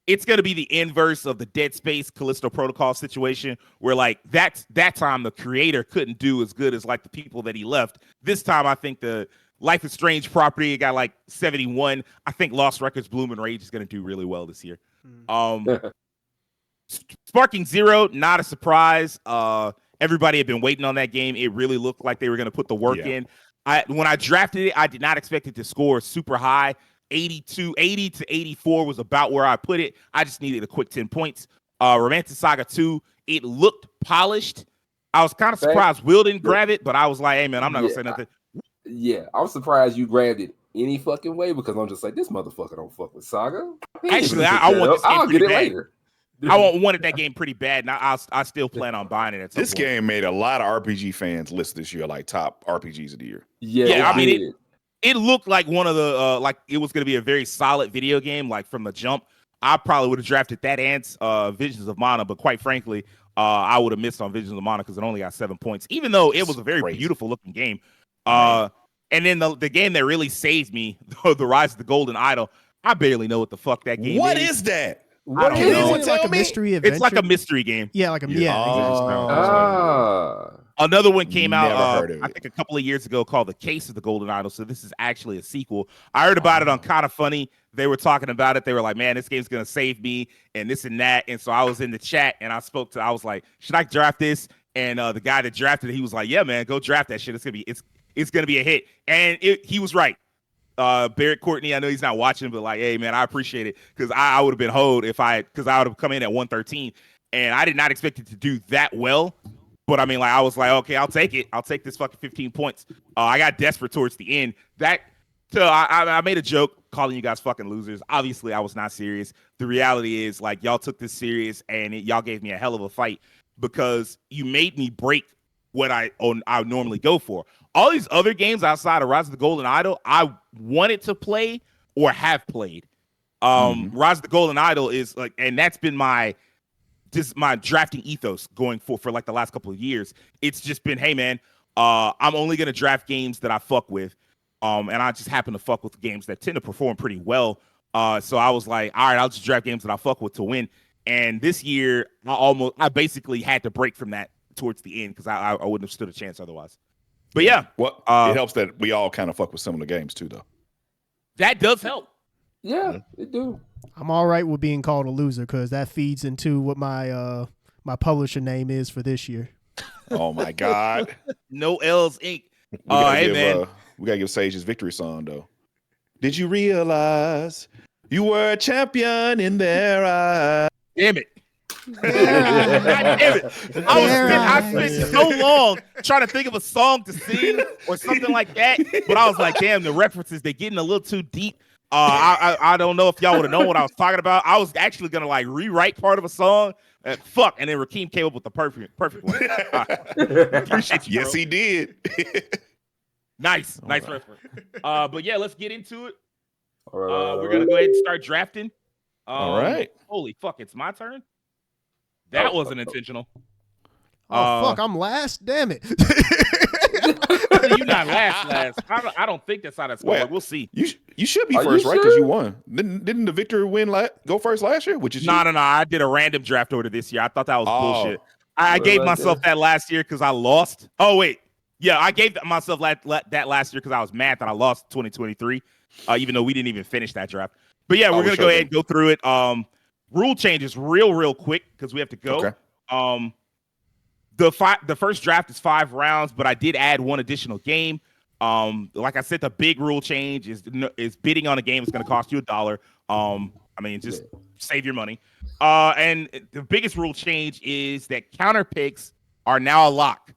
[SPEAKER 1] it's going to be the inverse of the Dead Space Callisto Protocol situation where like that time the creator couldn't do as good as like the people that he left. This time I think the Life is Strange property got like 71. I think Lost Records Bloom and Rage is going to do really well this year. Sparking Zero, not a surprise. Everybody had been waiting on that game. It really looked like they were going to put the work in. When I drafted it, I did not expect it to score super high. 80 to 84 was about where I put it. I just needed a quick 10 points. Romantic Saga 2, it looked polished. I was kind of surprised Will didn't grab it, but I was like, hey, man, I'm not going to say nothing.
[SPEAKER 5] I'm surprised you grabbed it any fucking way because I'm just like, this motherfucker don't fuck with Saga.
[SPEAKER 1] Actually, I want this game
[SPEAKER 5] I'll
[SPEAKER 1] pretty
[SPEAKER 5] get it
[SPEAKER 1] bad.
[SPEAKER 5] later.
[SPEAKER 1] I wanted that game pretty bad, and I still plan on buying it at some
[SPEAKER 2] This
[SPEAKER 1] point.
[SPEAKER 2] game made a lot of RPG fans list this year like top RPGs of the year.
[SPEAKER 1] Yeah, I mean, it looked like one of the like it was going to be a very solid video game, like from the jump. I probably would have drafted that and Visions of Mana, but quite frankly, I would have missed on Visions of Mana because it only got 7 points, even though it was a very beautiful looking game. And then the game that really saved me, The Rise of the Golden Idol, I barely know what the fuck that game is.
[SPEAKER 2] What is that?
[SPEAKER 1] I don't know.
[SPEAKER 4] It's like a mystery adventure.
[SPEAKER 1] It's like a mystery game.
[SPEAKER 4] Yeah, like a
[SPEAKER 1] Another one came out,
[SPEAKER 2] heard of
[SPEAKER 1] I
[SPEAKER 2] it.
[SPEAKER 1] think a couple of years ago, called The Case of the Golden Idol. So this is actually a sequel. I heard about it on Kinda Funny. They were talking about it. They were like, man, this game's going to save me and this and that. And so I was in the chat and I was like, should I draft this? And the guy that drafted it, he was like, yeah, man, go draft that shit. It's going to be a hit. And he was right. Barrett Courtney, I know he's not watching, but like, hey man, I appreciate it because I would have been hoed because I would have come in at 113, and I did not expect it to do that well. But I mean, like, I was like, okay, I'll take it. I'll take this fucking 15 points. I got desperate towards the end. I made a joke calling you guys fucking losers. Obviously, I was not serious. The reality is, like, y'all took this serious, and y'all gave me a hell of a fight because you made me break what I normally go for. All these other games outside of Rise of the Golden Idol, I wanted to play or have played. Rise of the Golden Idol is like, and that's been my drafting ethos going for like the last couple of years. It's just been, hey man, I'm only gonna draft games that I fuck with, and I just happen to fuck with games that tend to perform pretty well. So I was like, all right, I'll just draft games that I fuck with to win. And this year, I basically had to break from that towards the end because I wouldn't have stood a chance otherwise. But yeah,
[SPEAKER 2] well, it helps that we all kind of fuck with similar games too, though.
[SPEAKER 1] That does help.
[SPEAKER 5] Yeah, it do.
[SPEAKER 4] I'm all right with being called a loser because that feeds into what my my publisher name is for this year.
[SPEAKER 2] Oh my God.
[SPEAKER 1] No L's Inc.
[SPEAKER 2] Man, we gotta give Sage his victory song though. Did you realize you were a champion in their eyes?
[SPEAKER 1] Damn it. God damn it. I spent so long trying to think of a song to sing or something like that, but I was like, damn, the references, they're getting a little too deep. I don't know if y'all would have known what I was talking about. I was actually gonna like rewrite part of a song. And then Rakeem came up with the perfect one. Appreciate you.
[SPEAKER 2] Yes, he did.
[SPEAKER 1] Nice reference. But yeah, let's get into it.
[SPEAKER 5] All right,
[SPEAKER 1] we're gonna go ahead and start drafting.
[SPEAKER 2] All right.
[SPEAKER 1] Holy fuck, it's my turn. That wasn't intentional.
[SPEAKER 4] Oh fuck, I'm last. Damn it.
[SPEAKER 1] You're not last. I don't think that's how that's going.
[SPEAKER 2] Wait.
[SPEAKER 1] We'll see.
[SPEAKER 2] You should be
[SPEAKER 5] Are you
[SPEAKER 2] first, right? Because
[SPEAKER 5] sure?
[SPEAKER 2] you won. Didn't the victor go first last year? Which is
[SPEAKER 1] No. I did a random draft order this year. I thought that was bullshit. I gave myself that last year because I lost. Oh wait, yeah, I gave myself that last year because I was mad that I lost 2023. Even though we didn't even finish that draft. But yeah, we're gonna go ahead and go through it. Rule changes real quick because we have to go.
[SPEAKER 2] Okay.
[SPEAKER 1] The first draft is 5 rounds, but I did add one additional game. Like I said, the big rule change is bidding on a game is going to cost you $1. I mean, just save your money. And the biggest rule change is that counter picks are now a lock.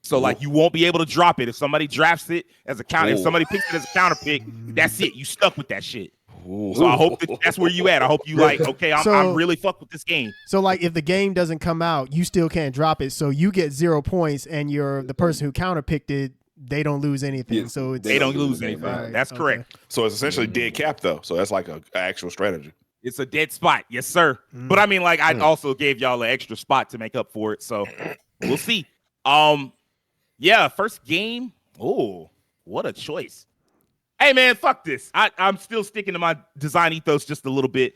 [SPEAKER 1] So like you won't be able to drop it if somebody drafts it as a counter. If somebody picks it as a counter pick, that's it. You stuck with that shit. So I hope that's where you at. I hope you like, okay, I'm really fucked with this game.
[SPEAKER 4] So like if the game doesn't come out, you still can't drop it. So you get 0 points and the person who counterpicked it, they don't lose anything. So
[SPEAKER 1] they don't lose anything.
[SPEAKER 4] Right,
[SPEAKER 1] That's correct.
[SPEAKER 2] So it's essentially dead cap though. So that's like an actual strategy.
[SPEAKER 1] It's a dead spot. Yes, sir. But I mean, like I also gave y'all an extra spot to make up for it. So we'll see. Yeah, first game. Oh, what a choice. Hey man, fuck this. I'm still sticking to my design ethos just a little bit.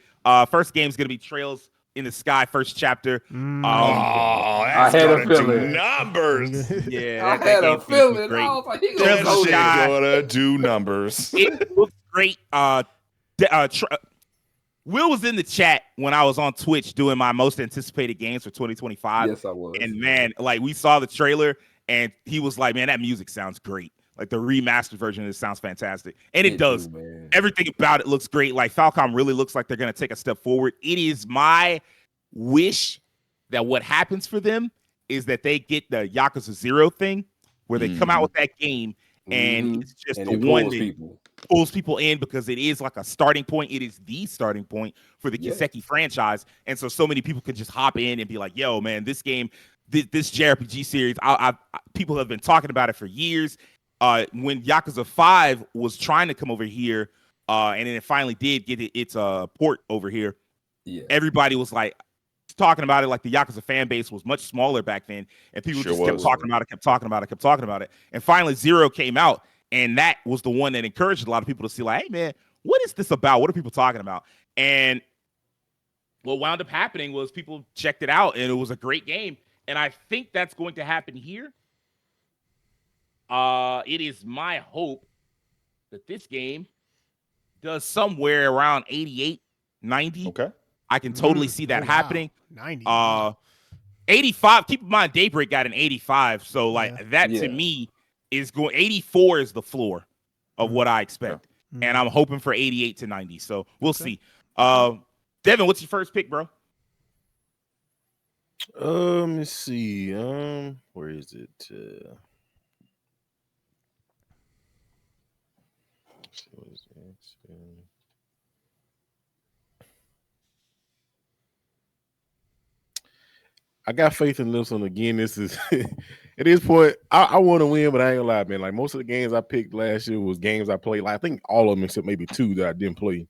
[SPEAKER 1] First game is gonna be Trails in the Sky, first chapter.
[SPEAKER 2] I
[SPEAKER 5] had a feeling.
[SPEAKER 2] Numbers.
[SPEAKER 1] Yeah,
[SPEAKER 5] I had a feeling.
[SPEAKER 1] Great.
[SPEAKER 5] I was like, he
[SPEAKER 1] Trails
[SPEAKER 5] gonna
[SPEAKER 1] in the Sky.
[SPEAKER 2] Gonna do numbers.
[SPEAKER 1] It looks great. Will was in the chat when I was on Twitch doing my most anticipated games for 2025.
[SPEAKER 5] Yes, I was.
[SPEAKER 1] And man, like we saw the trailer and he was like, man, that music sounds great. Like the remastered version of this sounds fantastic. And it does.
[SPEAKER 5] Man.
[SPEAKER 1] Everything about it looks great. Like Falcom really looks like they're going to take a step forward. It is my wish that what happens for them is that they get the Yakuza 0 thing where they come out with that game and it's just the one that pulls people in because it is like a starting point. It is the starting point for the Kiseki franchise. And so many people can just hop in and be like, yo, man, this game, this JRPG series, people have been talking about it for years. When Yakuza 5 was trying to come over here, and then it finally did get its port over here, everybody was like talking about it. Like the Yakuza fan base was much smaller back then, and people just kept talking about it. And finally, 0 came out, and that was the one that encouraged a lot of people to see, like, hey man, what is this about? What are people talking about? And what wound up happening was people checked it out, and it was a great game. And I think that's going to happen here. It is my hope that this game does somewhere around 88, 90.
[SPEAKER 2] Okay.
[SPEAKER 1] I can totally see that happening.
[SPEAKER 4] 90.
[SPEAKER 1] 85. Keep in mind, Daybreak got an 85. So like that to me is going. 84 is the floor of what I expect, and I'm hoping for 88 to 90. So we'll see. Devin, what's your first pick, bro?
[SPEAKER 3] Let me see. Where is it? I got faith in this one again. This is at this point, I want to win, but I ain't gonna lie, man. Like most of the games I picked last year was games I played. Like I think all of them except maybe 2 that I didn't play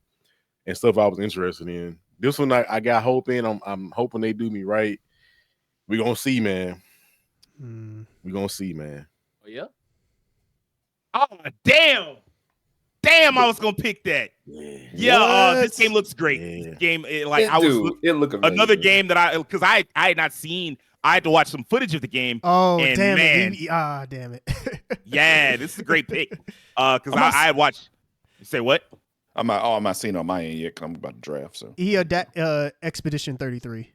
[SPEAKER 3] and stuff I was interested in. This one I got hope in. I'm hoping they do me right. We're gonna see, man. We're gonna see, man.
[SPEAKER 1] Oh yeah. Oh damn. Damn, I was gonna pick that. Yeah, this game looks great. This game, it looked amazing. Another game that because I had not seen. I had to watch some footage of the game.
[SPEAKER 4] Oh,
[SPEAKER 1] and
[SPEAKER 4] damn
[SPEAKER 1] man,
[SPEAKER 4] it! Damn it!
[SPEAKER 1] Yeah, this is a great pick. Because I had watched. Say what?
[SPEAKER 2] I'm not seeing on my end yet. Cause I'm about to draft. So
[SPEAKER 4] Expedition 33.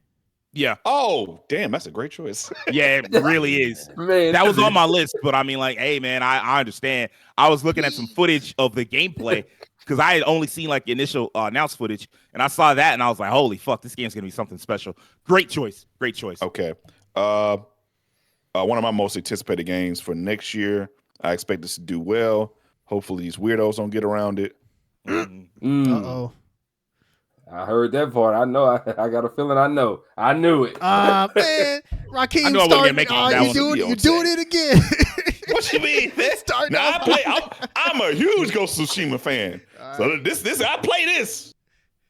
[SPEAKER 1] Yeah.
[SPEAKER 2] Oh, damn, that's a great choice.
[SPEAKER 1] Yeah, it really is. Man, that was on my list, but I mean, like, hey, man, I understand. I was looking at some footage of the gameplay because I had only seen like the initial announced footage, and I saw that, and I was like, holy fuck, this game's gonna be something special. Great choice. Great choice.
[SPEAKER 2] Okay. One of my most anticipated games for next year. I expect this to do well. Hopefully, these weirdos don't get around it.
[SPEAKER 4] Uh-oh.
[SPEAKER 5] I heard that part. I know. I got a feeling. I know. I knew it.
[SPEAKER 4] Man, Rakeem,
[SPEAKER 1] I knew I wasn't gonna make it on that one.
[SPEAKER 4] You're doing it again.
[SPEAKER 2] What you mean? I'm a huge Ghost of Tsushima fan. So this I play this.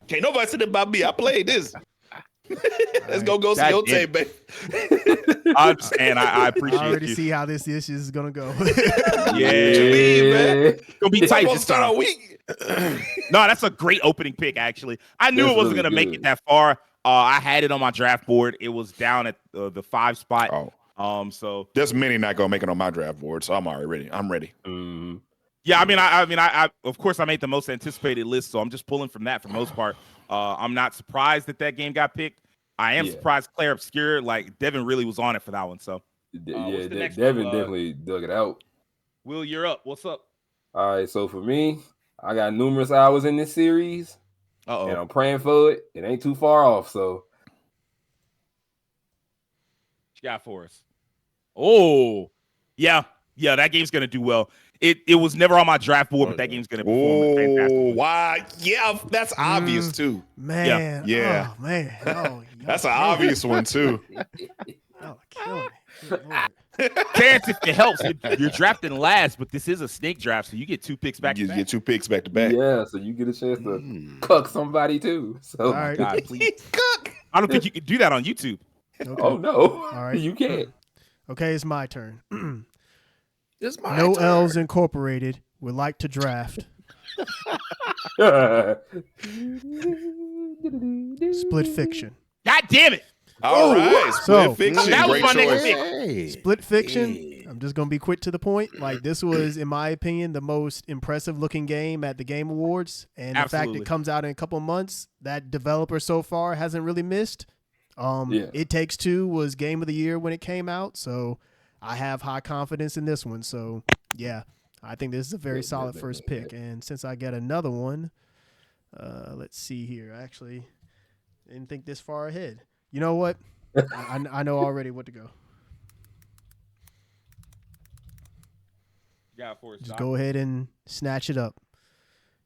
[SPEAKER 2] Can't nobody say that about me. I played this. Let's go
[SPEAKER 1] God
[SPEAKER 2] Gote,
[SPEAKER 1] damn.
[SPEAKER 2] baby.
[SPEAKER 1] I understand. I
[SPEAKER 4] I
[SPEAKER 1] appreciate
[SPEAKER 4] already
[SPEAKER 1] you.
[SPEAKER 4] see how this is gonna go.
[SPEAKER 2] What you mean, man?
[SPEAKER 1] It's gonna be
[SPEAKER 2] We're
[SPEAKER 1] tight
[SPEAKER 2] supposed to
[SPEAKER 1] this
[SPEAKER 2] start
[SPEAKER 1] time.
[SPEAKER 2] our week.
[SPEAKER 1] No, that's a great opening pick. Actually, I knew
[SPEAKER 5] That's
[SPEAKER 1] it wasn't
[SPEAKER 5] really
[SPEAKER 1] gonna make it
[SPEAKER 5] good.
[SPEAKER 1] that far. I had it on my draft board. It was down at the 5 spot.
[SPEAKER 2] Oh,
[SPEAKER 1] So
[SPEAKER 2] there's many not gonna make it on my draft board, so I'm already ready. I'm ready.
[SPEAKER 5] Mhm.
[SPEAKER 1] yeah, I of course I made the most anticipated list, so I'm just pulling from that for the most part. I'm not surprised that game got picked. I am surprised Claire Obscure, like Devin really was on it for that one. So what's the next
[SPEAKER 5] Devin
[SPEAKER 1] one?
[SPEAKER 5] definitely dug it out.
[SPEAKER 1] Will, you're up. What's up?
[SPEAKER 5] All right, so for me, I got numerous hours in this series, and
[SPEAKER 1] Uh-oh.
[SPEAKER 5] I'm praying for it. It ain't too far off, so
[SPEAKER 1] What you got for us? Oh, yeah, that game's gonna do well. It was never on my draft board, but that game's gonna perform fantastically.
[SPEAKER 2] Oh, why? Yeah, that's obvious too.
[SPEAKER 4] Man.
[SPEAKER 2] Yeah.
[SPEAKER 4] Oh, man. Oh,
[SPEAKER 2] That's an obvious one too.
[SPEAKER 4] Oh, killing me. Good Lord.
[SPEAKER 1] Terrence, if it helps, you're drafting last, but this is a snake draft, so you get 2 picks back to
[SPEAKER 2] You
[SPEAKER 1] back.
[SPEAKER 2] get 2 picks back to back.
[SPEAKER 5] yeah, so you get a chance to cuck somebody too. So
[SPEAKER 4] All right.
[SPEAKER 1] God, please. I don't think you could do that on YouTube.
[SPEAKER 4] Okay.
[SPEAKER 5] oh no,
[SPEAKER 4] All right.
[SPEAKER 5] you can't.
[SPEAKER 4] Okay, it's my turn.
[SPEAKER 2] It's my
[SPEAKER 4] No
[SPEAKER 2] turn.
[SPEAKER 4] L's Incorporated would like to draft Split Fiction.
[SPEAKER 1] God damn it!
[SPEAKER 2] All right, Split
[SPEAKER 4] So-
[SPEAKER 2] Fiction.
[SPEAKER 1] That was
[SPEAKER 2] Great
[SPEAKER 1] my next
[SPEAKER 2] choice.
[SPEAKER 1] pick.
[SPEAKER 3] Hey.
[SPEAKER 4] Split Fiction. I'm just gonna be quick to the point. Like, this was, in my opinion, the most impressive looking game at the Game Awards, and the fact
[SPEAKER 1] Absolutely.
[SPEAKER 4] it comes out in a couple of months, that developer so far hasn't really missed. It Takes Two was Game of the Year when it came out, so I have high confidence in this one. So yeah, I think this is a very solid first pick. And since I get another one, let's see here. I actually didn't think this far ahead. You know what? I know already what to go. Just go ahead and snatch it up.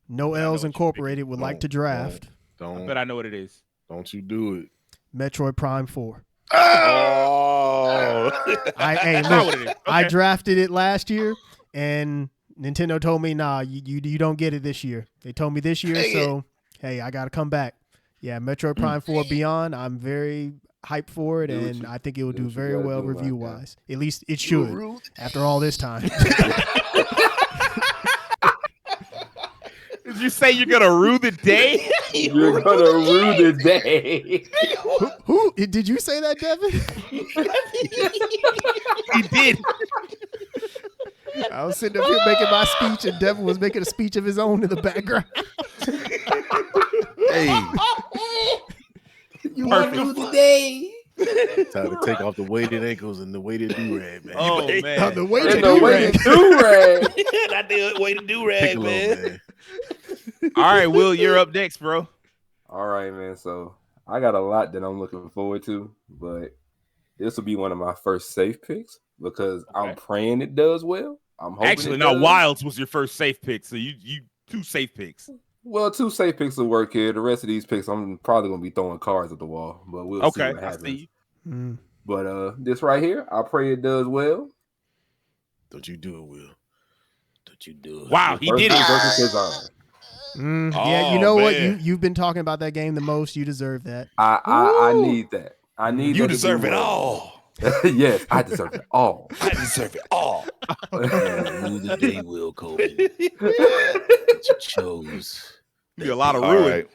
[SPEAKER 4] No
[SPEAKER 1] I know
[SPEAKER 4] L's
[SPEAKER 1] what you're
[SPEAKER 4] Incorporated would like to draft
[SPEAKER 1] I
[SPEAKER 3] Don't
[SPEAKER 1] bet I know what it is.
[SPEAKER 3] don't you do it.
[SPEAKER 4] Metroid Prime 4.
[SPEAKER 2] Oh.
[SPEAKER 4] Hey,
[SPEAKER 1] That's not
[SPEAKER 4] look,
[SPEAKER 1] what it is.
[SPEAKER 4] I
[SPEAKER 1] Okay.
[SPEAKER 4] drafted it last year, and Nintendo told me, nah, you don't get it this year. They told me this year, so hey, I got to come back. Yeah, Metroid Prime 4 Beyond, I'm very hyped for it,
[SPEAKER 5] Do what
[SPEAKER 4] and
[SPEAKER 5] you-
[SPEAKER 4] I think it will
[SPEAKER 5] do
[SPEAKER 4] do
[SPEAKER 5] what you
[SPEAKER 4] very
[SPEAKER 5] gotta
[SPEAKER 4] well
[SPEAKER 5] do, my guy.
[SPEAKER 4] review-wise. At least it should, after all this time.
[SPEAKER 1] Did you say you're gonna rue the day?
[SPEAKER 5] You're gonna rue the day.
[SPEAKER 4] Who did you say that, Devin?
[SPEAKER 1] He did.
[SPEAKER 4] I was sitting up here making my speech, and Devin was making a speech of his own in the background.
[SPEAKER 3] Hey,
[SPEAKER 5] You
[SPEAKER 1] Perfect.
[SPEAKER 5] rue the day.
[SPEAKER 3] time to take off the weighted ankles and the weighted do-rag, man.
[SPEAKER 1] Oh
[SPEAKER 2] Hey,
[SPEAKER 1] man.
[SPEAKER 4] The way
[SPEAKER 5] And
[SPEAKER 4] to
[SPEAKER 5] the
[SPEAKER 4] do
[SPEAKER 5] way
[SPEAKER 4] it.
[SPEAKER 5] to do rag.
[SPEAKER 2] Not the way to do rag,
[SPEAKER 3] Piccolo,
[SPEAKER 2] man.
[SPEAKER 1] All right, Will, you're up next, bro.
[SPEAKER 5] All right, man. So I got a lot that I'm looking forward to, but this will be one of my first safe picks because I'm
[SPEAKER 1] Okay.
[SPEAKER 5] praying it does well. I'm hoping
[SPEAKER 1] Actually,
[SPEAKER 5] it
[SPEAKER 1] no,
[SPEAKER 5] does.
[SPEAKER 1] Wilds was your first safe pick, so you 2 safe picks.
[SPEAKER 5] Well, 2 safe picks will work here. The rest of these picks, I'm probably gonna be throwing cards at the wall, but we'll see
[SPEAKER 1] Okay,
[SPEAKER 5] what
[SPEAKER 1] I
[SPEAKER 5] happens.
[SPEAKER 1] see.
[SPEAKER 4] Mm.
[SPEAKER 5] But this right here, I pray it does well.
[SPEAKER 3] Don't you do it, Will. Don't you do it.
[SPEAKER 1] Wow, he
[SPEAKER 5] First
[SPEAKER 1] did
[SPEAKER 5] pick
[SPEAKER 1] it.
[SPEAKER 5] versus Kazan.
[SPEAKER 4] Yeah, you
[SPEAKER 2] Oh,
[SPEAKER 4] know what?
[SPEAKER 2] man.
[SPEAKER 4] You've been talking about that game the most. You deserve that.
[SPEAKER 5] I need that. I need
[SPEAKER 2] You
[SPEAKER 5] that to
[SPEAKER 2] deserve
[SPEAKER 5] do
[SPEAKER 2] it
[SPEAKER 5] well.
[SPEAKER 2] all.
[SPEAKER 5] Yes, I deserve it all.
[SPEAKER 2] I deserve it all.
[SPEAKER 3] Rule the day, Will Coleman. That you chose.
[SPEAKER 1] Be a lot of
[SPEAKER 2] All
[SPEAKER 1] ruin.
[SPEAKER 2] right.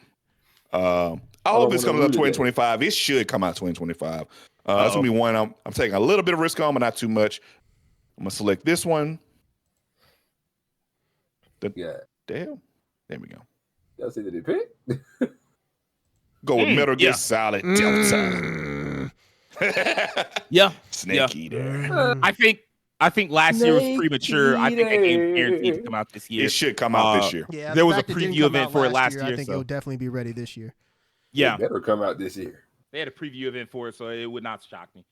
[SPEAKER 2] I
[SPEAKER 5] don't
[SPEAKER 2] hope this
[SPEAKER 5] wanna
[SPEAKER 2] comes out
[SPEAKER 5] rue the day.
[SPEAKER 2] 2025. It should come out 2025. That's gonna be one I'm taking a little bit of risk on, but not too much. I'm gonna select this one.
[SPEAKER 5] Yeah.
[SPEAKER 2] Damn. There we go.
[SPEAKER 5] Y'all see that they pick?
[SPEAKER 2] Go with Metal Gear
[SPEAKER 1] yeah.
[SPEAKER 2] Solid Delta.
[SPEAKER 1] Yeah.
[SPEAKER 2] Snake
[SPEAKER 1] Yeah.
[SPEAKER 2] Eater.
[SPEAKER 1] I think last year was
[SPEAKER 5] Snake
[SPEAKER 1] premature. I think that game
[SPEAKER 5] Eater.
[SPEAKER 1] guaranteed to come out this year.
[SPEAKER 2] It should come out this year.
[SPEAKER 4] Yeah,
[SPEAKER 1] There
[SPEAKER 4] the
[SPEAKER 1] was a
[SPEAKER 4] fact it didn't
[SPEAKER 1] preview
[SPEAKER 4] come
[SPEAKER 1] event
[SPEAKER 4] out
[SPEAKER 1] for it last
[SPEAKER 4] I
[SPEAKER 1] year,
[SPEAKER 4] think
[SPEAKER 1] so-
[SPEAKER 4] it'll definitely be ready this year.
[SPEAKER 1] Yeah,
[SPEAKER 5] It better come out this year.
[SPEAKER 1] they had a preview event for it, so it would not shock me.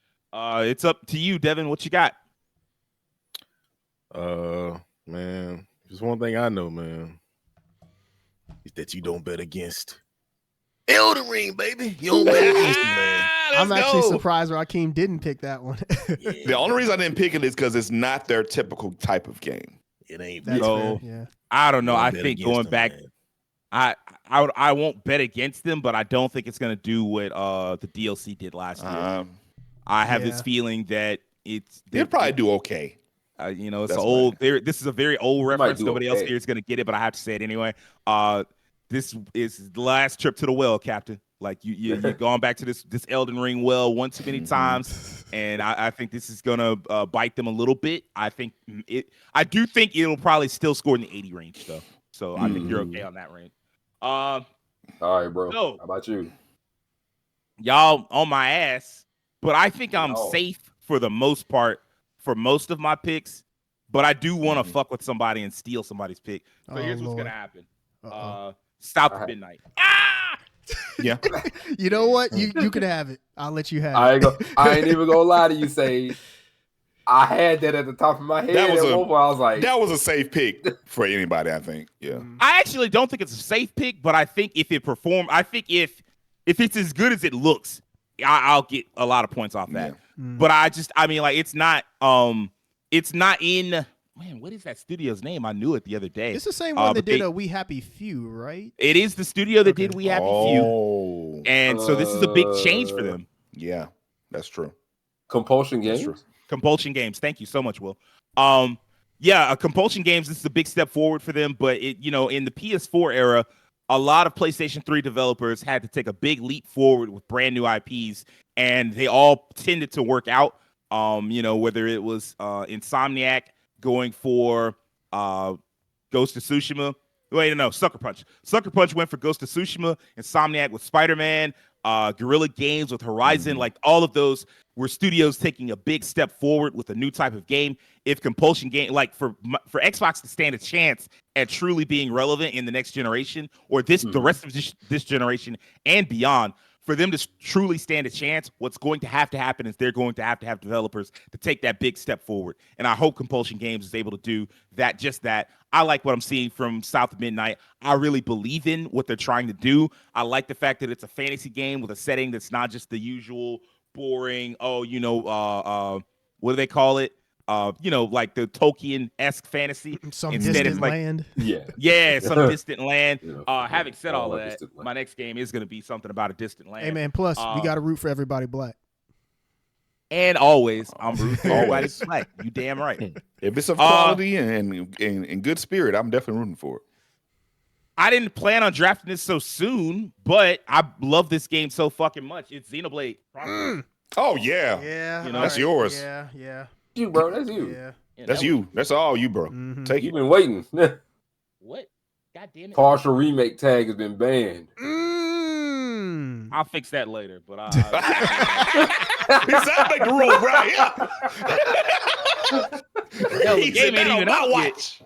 [SPEAKER 1] It's up to you, Devin. What you got?
[SPEAKER 3] Man, just one thing I know, man, is that you don't bet against Elden Ring, baby. You don't bet against it, man.
[SPEAKER 4] I'm actually surprised Raheem didn't pick that one.
[SPEAKER 3] Yeah,
[SPEAKER 2] The only reason I didn't pick it is because it's not their typical type of game.
[SPEAKER 3] it ain't.
[SPEAKER 4] That's
[SPEAKER 1] No.
[SPEAKER 4] fair. Yeah.
[SPEAKER 1] I don't know.
[SPEAKER 3] Don't
[SPEAKER 1] I
[SPEAKER 3] bet
[SPEAKER 1] think
[SPEAKER 3] against
[SPEAKER 1] going
[SPEAKER 3] them,
[SPEAKER 1] back,
[SPEAKER 3] man.
[SPEAKER 1] I won't bet against them, but I don't think it's gonna do what the DLC did last year. I have this feeling that
[SPEAKER 2] they'll probably do okay.
[SPEAKER 1] It's an old. This is a very old reference. Nobody else here is gonna get it, but I have to say it anyway. This is the last trip to the well, Captain. Like you're going back to this Elden Ring well one too many times, and I think this is gonna bite them a little bit. I do think it'll probably still score in the 80 range though. So I think you're okay on that range.
[SPEAKER 5] All right, bro.
[SPEAKER 1] So,
[SPEAKER 5] how about you?
[SPEAKER 1] Y'all on my ass, but I think I'm safe for the most part for most of my picks. But I do want to fuck with somebody and steal somebody's pick. So here's what's gonna happen. South of Midnight.
[SPEAKER 2] Yeah.
[SPEAKER 4] You know what? You can have it. I'll let you have it.
[SPEAKER 5] I ain't even gonna lie to you, Sage. I had that at the top of my head. I was like,
[SPEAKER 2] that was a safe pick for anybody, I think. Yeah.
[SPEAKER 1] I actually don't think it's a safe pick, but I think if it performed, I think if it's as good as it looks, I'll get a lot of points off that. Yeah. But it's not in. Man, what is that studio's name? I knew it the other day.
[SPEAKER 4] It's the same one that did a We Happy Few, right?
[SPEAKER 1] It is the studio that did We Happy Few. And so this is a big change for them.
[SPEAKER 2] Yeah, that's true.
[SPEAKER 5] Compulsion Games?
[SPEAKER 1] Compulsion Games. Thank you so much, Will. Compulsion Games, this is a big step forward for them. But, in the PS4 era, a lot of PlayStation 3 developers had to take a big leap forward with brand new IPs. And they all tended to work out, whether it was Insomniac going for Ghost of Tsushima. Wait, no, Sucker Punch. Sucker Punch went for Ghost of Tsushima. Insomniac with Spider-Man. Guerrilla Games with Horizon. Like all of those were studios taking a big step forward with a new type of game. If Compulsion Game, like for Xbox to stand a chance at truly being relevant in the next generation or the rest of this generation and beyond, for them to truly stand a chance, what's going to have to happen is they're going to have developers to take that big step forward. And I hope Compulsion Games is able to do that, just that. I like what I'm seeing from South of Midnight. I really believe in what they're trying to do. I like the fact that it's a fantasy game with a setting that's not just the usual boring, what do they call it? Like the Tolkien-esque fantasy.
[SPEAKER 4] Some distant land.
[SPEAKER 1] Yeah, some distant land. Having said all of that, my next game is going to be something about a distant land.
[SPEAKER 4] Hey, man, plus, we got to root for everybody black.
[SPEAKER 1] And always, I'm rooting for everybody black. You damn right.
[SPEAKER 2] If it's of quality and good spirit, I'm definitely rooting for it.
[SPEAKER 1] I didn't plan on drafting this so soon, but I love this game so fucking much. It's Xenoblade.
[SPEAKER 2] Oh, yeah.
[SPEAKER 4] Yeah.
[SPEAKER 2] That's yours.
[SPEAKER 4] Yeah.
[SPEAKER 5] You, bro. That's you.
[SPEAKER 4] Yeah.
[SPEAKER 2] That's you. That's all you, bro. Take it.
[SPEAKER 5] You've been waiting.
[SPEAKER 1] What? God damn it.
[SPEAKER 5] Partial remake tag has been banned.
[SPEAKER 1] I'll fix that later, but
[SPEAKER 2] it sounds like the rule, right?
[SPEAKER 1] Hell, the game ain't even out yet.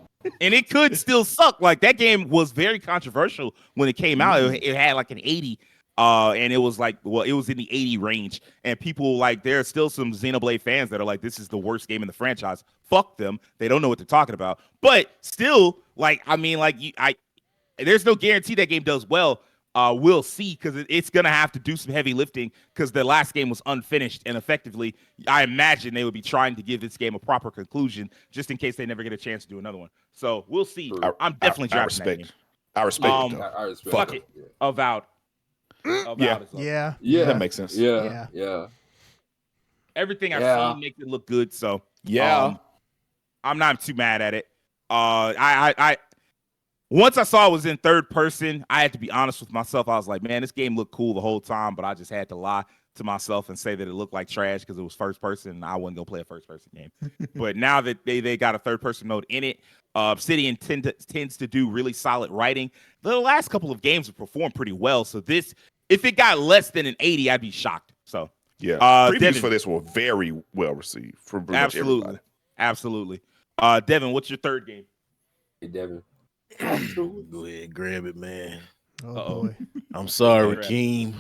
[SPEAKER 1] And it could still suck. Like that game was very controversial when it came out. It had like an 80, and it was like, it was in the 80 range. And people there are still some Xenoblade fans that are like, this is the worst game in the franchise. Fuck them. They don't know what they're talking about. But still, there's no guarantee that game does well. We'll see, because it's going to have to do some heavy lifting because the last game was unfinished. And effectively, I imagine they would be trying to give this game a proper conclusion just in case they never get a chance to do another one. So we'll see. I'm definitely drafting that game.
[SPEAKER 2] I respect it.
[SPEAKER 5] I respect
[SPEAKER 1] fuck it. Avowed.
[SPEAKER 4] Yeah.
[SPEAKER 2] That makes sense.
[SPEAKER 5] Yeah.
[SPEAKER 1] Everything I've seen makes it look good. So I'm not too mad at it. I once I saw it was in third person, I had to be honest with myself. I was like, man, this game looked cool the whole time, but I just had to lie to myself and say that it looked like trash because it was first person and I wasn't going to play a first person game. But now that they got a third person mode in it, Obsidian tends to do really solid writing. The last couple of games have performed pretty well. So this, if it got less than an 80, I'd be shocked. So
[SPEAKER 2] yeah, previews
[SPEAKER 1] Devin,
[SPEAKER 2] for this were very well received from pretty much everybody.
[SPEAKER 1] Absolutely. Devin, what's your third game?
[SPEAKER 5] Hey, Devin.
[SPEAKER 3] Go ahead, grab it, man.
[SPEAKER 4] Oh boy.
[SPEAKER 3] I'm sorry, Rakeem.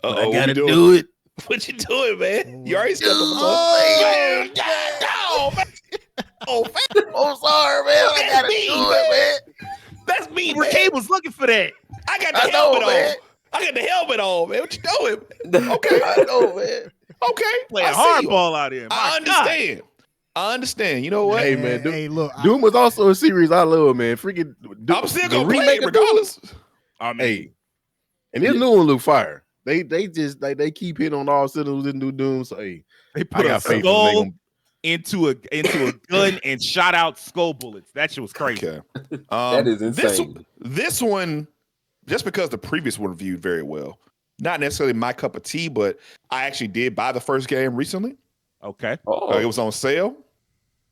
[SPEAKER 3] But I
[SPEAKER 2] what
[SPEAKER 3] gotta
[SPEAKER 2] we doing?
[SPEAKER 3] do it.
[SPEAKER 2] What you doing, man? You already stepped on the
[SPEAKER 3] Oh, I'm sorry, man. I gotta do it, man.
[SPEAKER 2] That's me, man.
[SPEAKER 1] Rakeem was looking for that.
[SPEAKER 2] I got the helmet on. I got the helmet on, man. What you doing? Okay,
[SPEAKER 3] I know, man.
[SPEAKER 2] Okay,
[SPEAKER 1] Playing hardball out here.
[SPEAKER 2] I understand. I understand. You know what?
[SPEAKER 3] Hey, man.
[SPEAKER 4] Hey, look.
[SPEAKER 3] Doom was also a series I love, man. Freaking.
[SPEAKER 2] I'm still gonna play it regardless.
[SPEAKER 1] I mean,
[SPEAKER 3] Hey, and this new one look fire. They just like they keep hitting on all cylinders with new Doom. So hey,
[SPEAKER 1] they put
[SPEAKER 3] I
[SPEAKER 1] a
[SPEAKER 3] got faith in
[SPEAKER 1] skull
[SPEAKER 3] them.
[SPEAKER 1] into a gun and shot out skull bullets. That shit was crazy.
[SPEAKER 2] Okay.
[SPEAKER 5] That is insane.
[SPEAKER 2] This one, just because the previous one reviewed very well, not necessarily my cup of tea, but I actually did buy the first game recently.
[SPEAKER 1] Okay.
[SPEAKER 5] Oh,
[SPEAKER 2] It was on sale.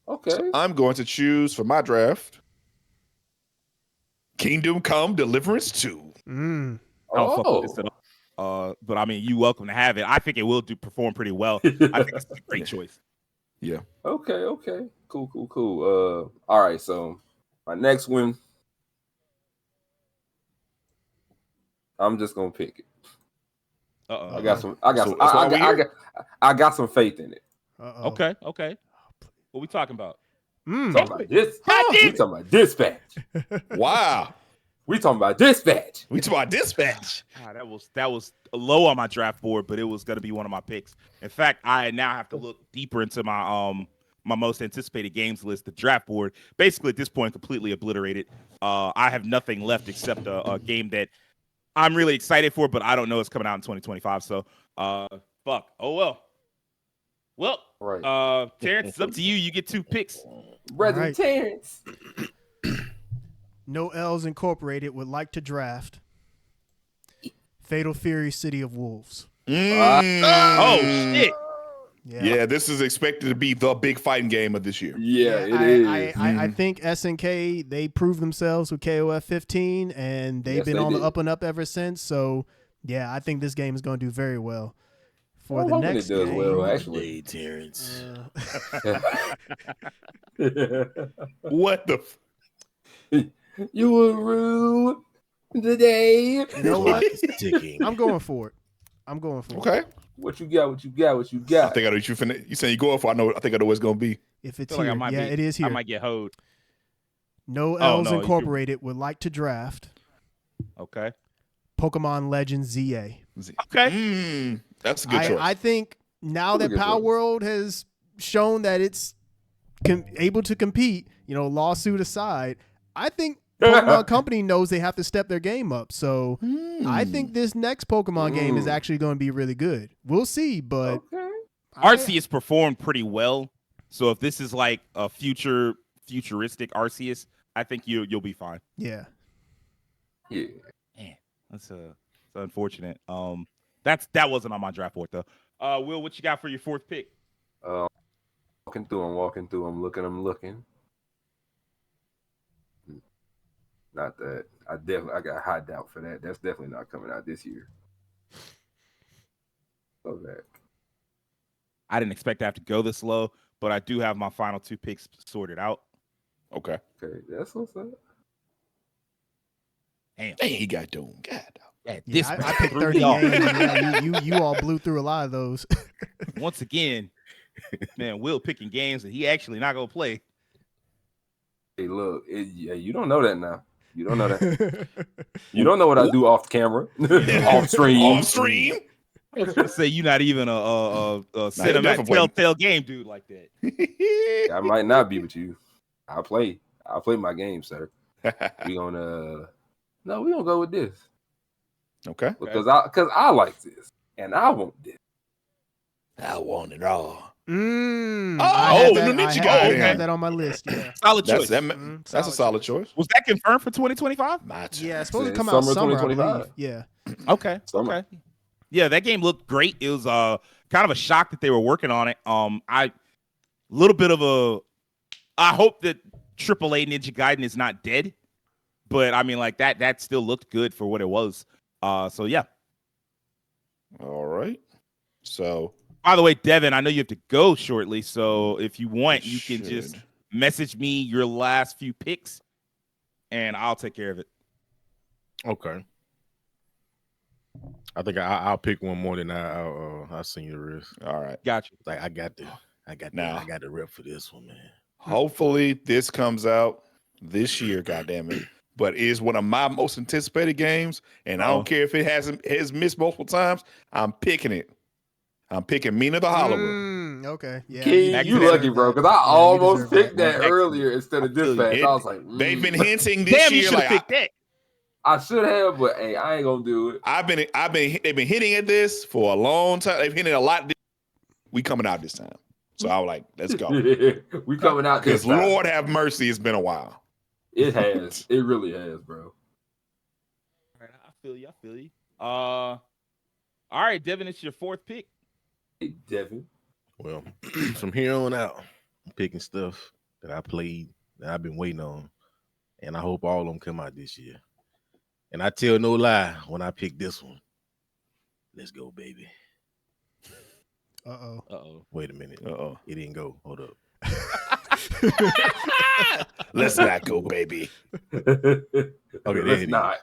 [SPEAKER 5] okay.
[SPEAKER 2] So I'm going to choose for my draft Kingdom Come Deliverance 2.
[SPEAKER 1] I don't fuck with this at all. But I mean, you welcome to have it. I think it will perform pretty well. I think it's a great choice.
[SPEAKER 2] Yeah.
[SPEAKER 5] Okay. Cool. All right, so my next one, I'm just gonna pick it.
[SPEAKER 1] Uh-oh.
[SPEAKER 5] I got some faith in it.
[SPEAKER 1] Okay. What we talking about?
[SPEAKER 5] We talking about this.
[SPEAKER 1] God damn
[SPEAKER 5] We
[SPEAKER 1] it.
[SPEAKER 5] talking about dispatch.
[SPEAKER 2] Wow.
[SPEAKER 5] We talking about dispatch.
[SPEAKER 2] We talk about dispatch.
[SPEAKER 1] God, that was low on my draft board, but it was gonna be one of my picks. In fact, I now have to look deeper into my my most anticipated games list, the draft board. Basically, at this point, completely obliterated. I have nothing left except a game that I'm really excited for, but I don't know it's coming out in 2025. So, fuck. Oh well. Well,
[SPEAKER 5] Right.
[SPEAKER 1] Terrence, it's up to you. You get 2 picks.
[SPEAKER 5] Brother
[SPEAKER 4] Right.
[SPEAKER 5] Terrence.
[SPEAKER 4] No L's Incorporated would like to draft Fatal Fury City of Wolves.
[SPEAKER 1] Oh shit.
[SPEAKER 2] Yeah, this is expected to be the big fighting game of this year.
[SPEAKER 5] Yeah, it is.
[SPEAKER 4] I think SNK, they proved themselves with KOF 15, and they've been on the up and up ever since. So, yeah, I think this game is going to do very well. For the next
[SPEAKER 5] it does
[SPEAKER 4] game,
[SPEAKER 5] well, actually.
[SPEAKER 3] Hey, Terrence.
[SPEAKER 2] What the?
[SPEAKER 5] You were rude today.
[SPEAKER 4] You know what?
[SPEAKER 3] Ticking.
[SPEAKER 4] I'm going for it.
[SPEAKER 2] Okay.
[SPEAKER 5] What you got?
[SPEAKER 2] I think I know what you finna. You saying you going for? I think I know what it's gonna be.
[SPEAKER 4] If it's
[SPEAKER 1] I feel
[SPEAKER 4] here,
[SPEAKER 1] like
[SPEAKER 4] it is here.
[SPEAKER 1] I might get hoed.
[SPEAKER 4] No
[SPEAKER 1] Oh,
[SPEAKER 4] L's
[SPEAKER 1] no,
[SPEAKER 4] Incorporated would like to draft
[SPEAKER 1] Okay.
[SPEAKER 4] Pokemon Legends ZA.
[SPEAKER 1] Okay.
[SPEAKER 2] That's a good choice.
[SPEAKER 4] I think now that
[SPEAKER 5] Good
[SPEAKER 4] Power
[SPEAKER 5] choice.
[SPEAKER 4] World has shown that it's able to compete, lawsuit aside, I think Pokemon Company knows they have to step their game up. So I think this next Pokemon game is actually going to be really good. We'll see, but
[SPEAKER 1] Arceus performed pretty well. So if this is like a futuristic Arceus, I think you'll be fine.
[SPEAKER 4] Yeah.
[SPEAKER 5] Yeah.
[SPEAKER 1] Man, that's unfortunate. That wasn't on my draft board though. Will, what you got for your 4th pick?
[SPEAKER 5] Walking through. I'm looking. Not that. I got high doubt for that. That's definitely not coming out this year. So that.
[SPEAKER 1] I didn't expect to have to go this low, but I do have my final 2 picks sorted out.
[SPEAKER 2] Okay.
[SPEAKER 5] Okay, that's what's up.
[SPEAKER 2] Damn, he got Doom. God.
[SPEAKER 1] This
[SPEAKER 4] I picked 30 games. Yeah, you all blew through a lot of those.
[SPEAKER 1] Once again, man, Will picking games that he actually not gonna play.
[SPEAKER 5] Hey, look, you don't know that now. You don't know that. You don't know what I do off camera, off stream.
[SPEAKER 2] Off stream.
[SPEAKER 1] I was gonna say you're not even a cinematic telltale game dude like that.
[SPEAKER 5] I might not be with you. I'll play my game, sir. We gonna go with this.
[SPEAKER 2] Okay.
[SPEAKER 5] Because I like this and I want this.
[SPEAKER 3] I want it all.
[SPEAKER 2] the Ninja guy.
[SPEAKER 4] I had that on my list. Yeah.
[SPEAKER 1] Solid choice.
[SPEAKER 2] That's a solid choice.
[SPEAKER 1] Was that confirmed for 2025?
[SPEAKER 4] Yeah, it's supposed to come out summer, I believe. Yeah.
[SPEAKER 1] Okay.
[SPEAKER 5] Summer.
[SPEAKER 1] Okay. Yeah, that game looked great. It was kind of a shock that they were working on it. I hope that AAA Ninja Gaiden is not dead, but I mean, like that still looked good for what it was. So yeah.
[SPEAKER 2] All right. So,
[SPEAKER 1] by the way, Devin, I know you have to go shortly, so if you want, you can just message me your last few picks, and I'll take care of it.
[SPEAKER 3] Okay. I think I'll pick one more than I'll send you the rest.
[SPEAKER 2] all right.
[SPEAKER 1] Got you.
[SPEAKER 3] Like I got the rep for this one, man.
[SPEAKER 2] Hopefully this comes out this year, goddamn it. But is one of my most anticipated games, and I don't care if it has missed multiple times. I'm picking it. I'm picking Mina the Hollower.
[SPEAKER 4] Okay. Yeah.
[SPEAKER 5] Key, you lucky, bro, because I almost picked that earlier instead of Dispatch. I was like,
[SPEAKER 2] They've been hinting this year.
[SPEAKER 1] You should have picked that.
[SPEAKER 5] I should have, but hey, I ain't gonna do it.
[SPEAKER 2] They've been hitting at this for a long time. They've hit it a lot. We coming out this time. So I was like, let's go.
[SPEAKER 5] We coming out this
[SPEAKER 2] Because
[SPEAKER 5] time.
[SPEAKER 2] Lord have mercy, it's been a while.
[SPEAKER 5] It has. It really has, bro.
[SPEAKER 1] All right, I feel you. All right, Devin, it's your fourth pick.
[SPEAKER 5] Hey, Devin.
[SPEAKER 3] Well, from here on out, I'm picking stuff that I played that I've been waiting on, and I hope all of them come out this year. And I tell no lie when I pick this one. Let's go, baby.
[SPEAKER 4] Uh-oh.
[SPEAKER 3] Wait a minute. It didn't go. Hold up.
[SPEAKER 2] Let's not go, baby.
[SPEAKER 3] Okay,
[SPEAKER 5] Let's not.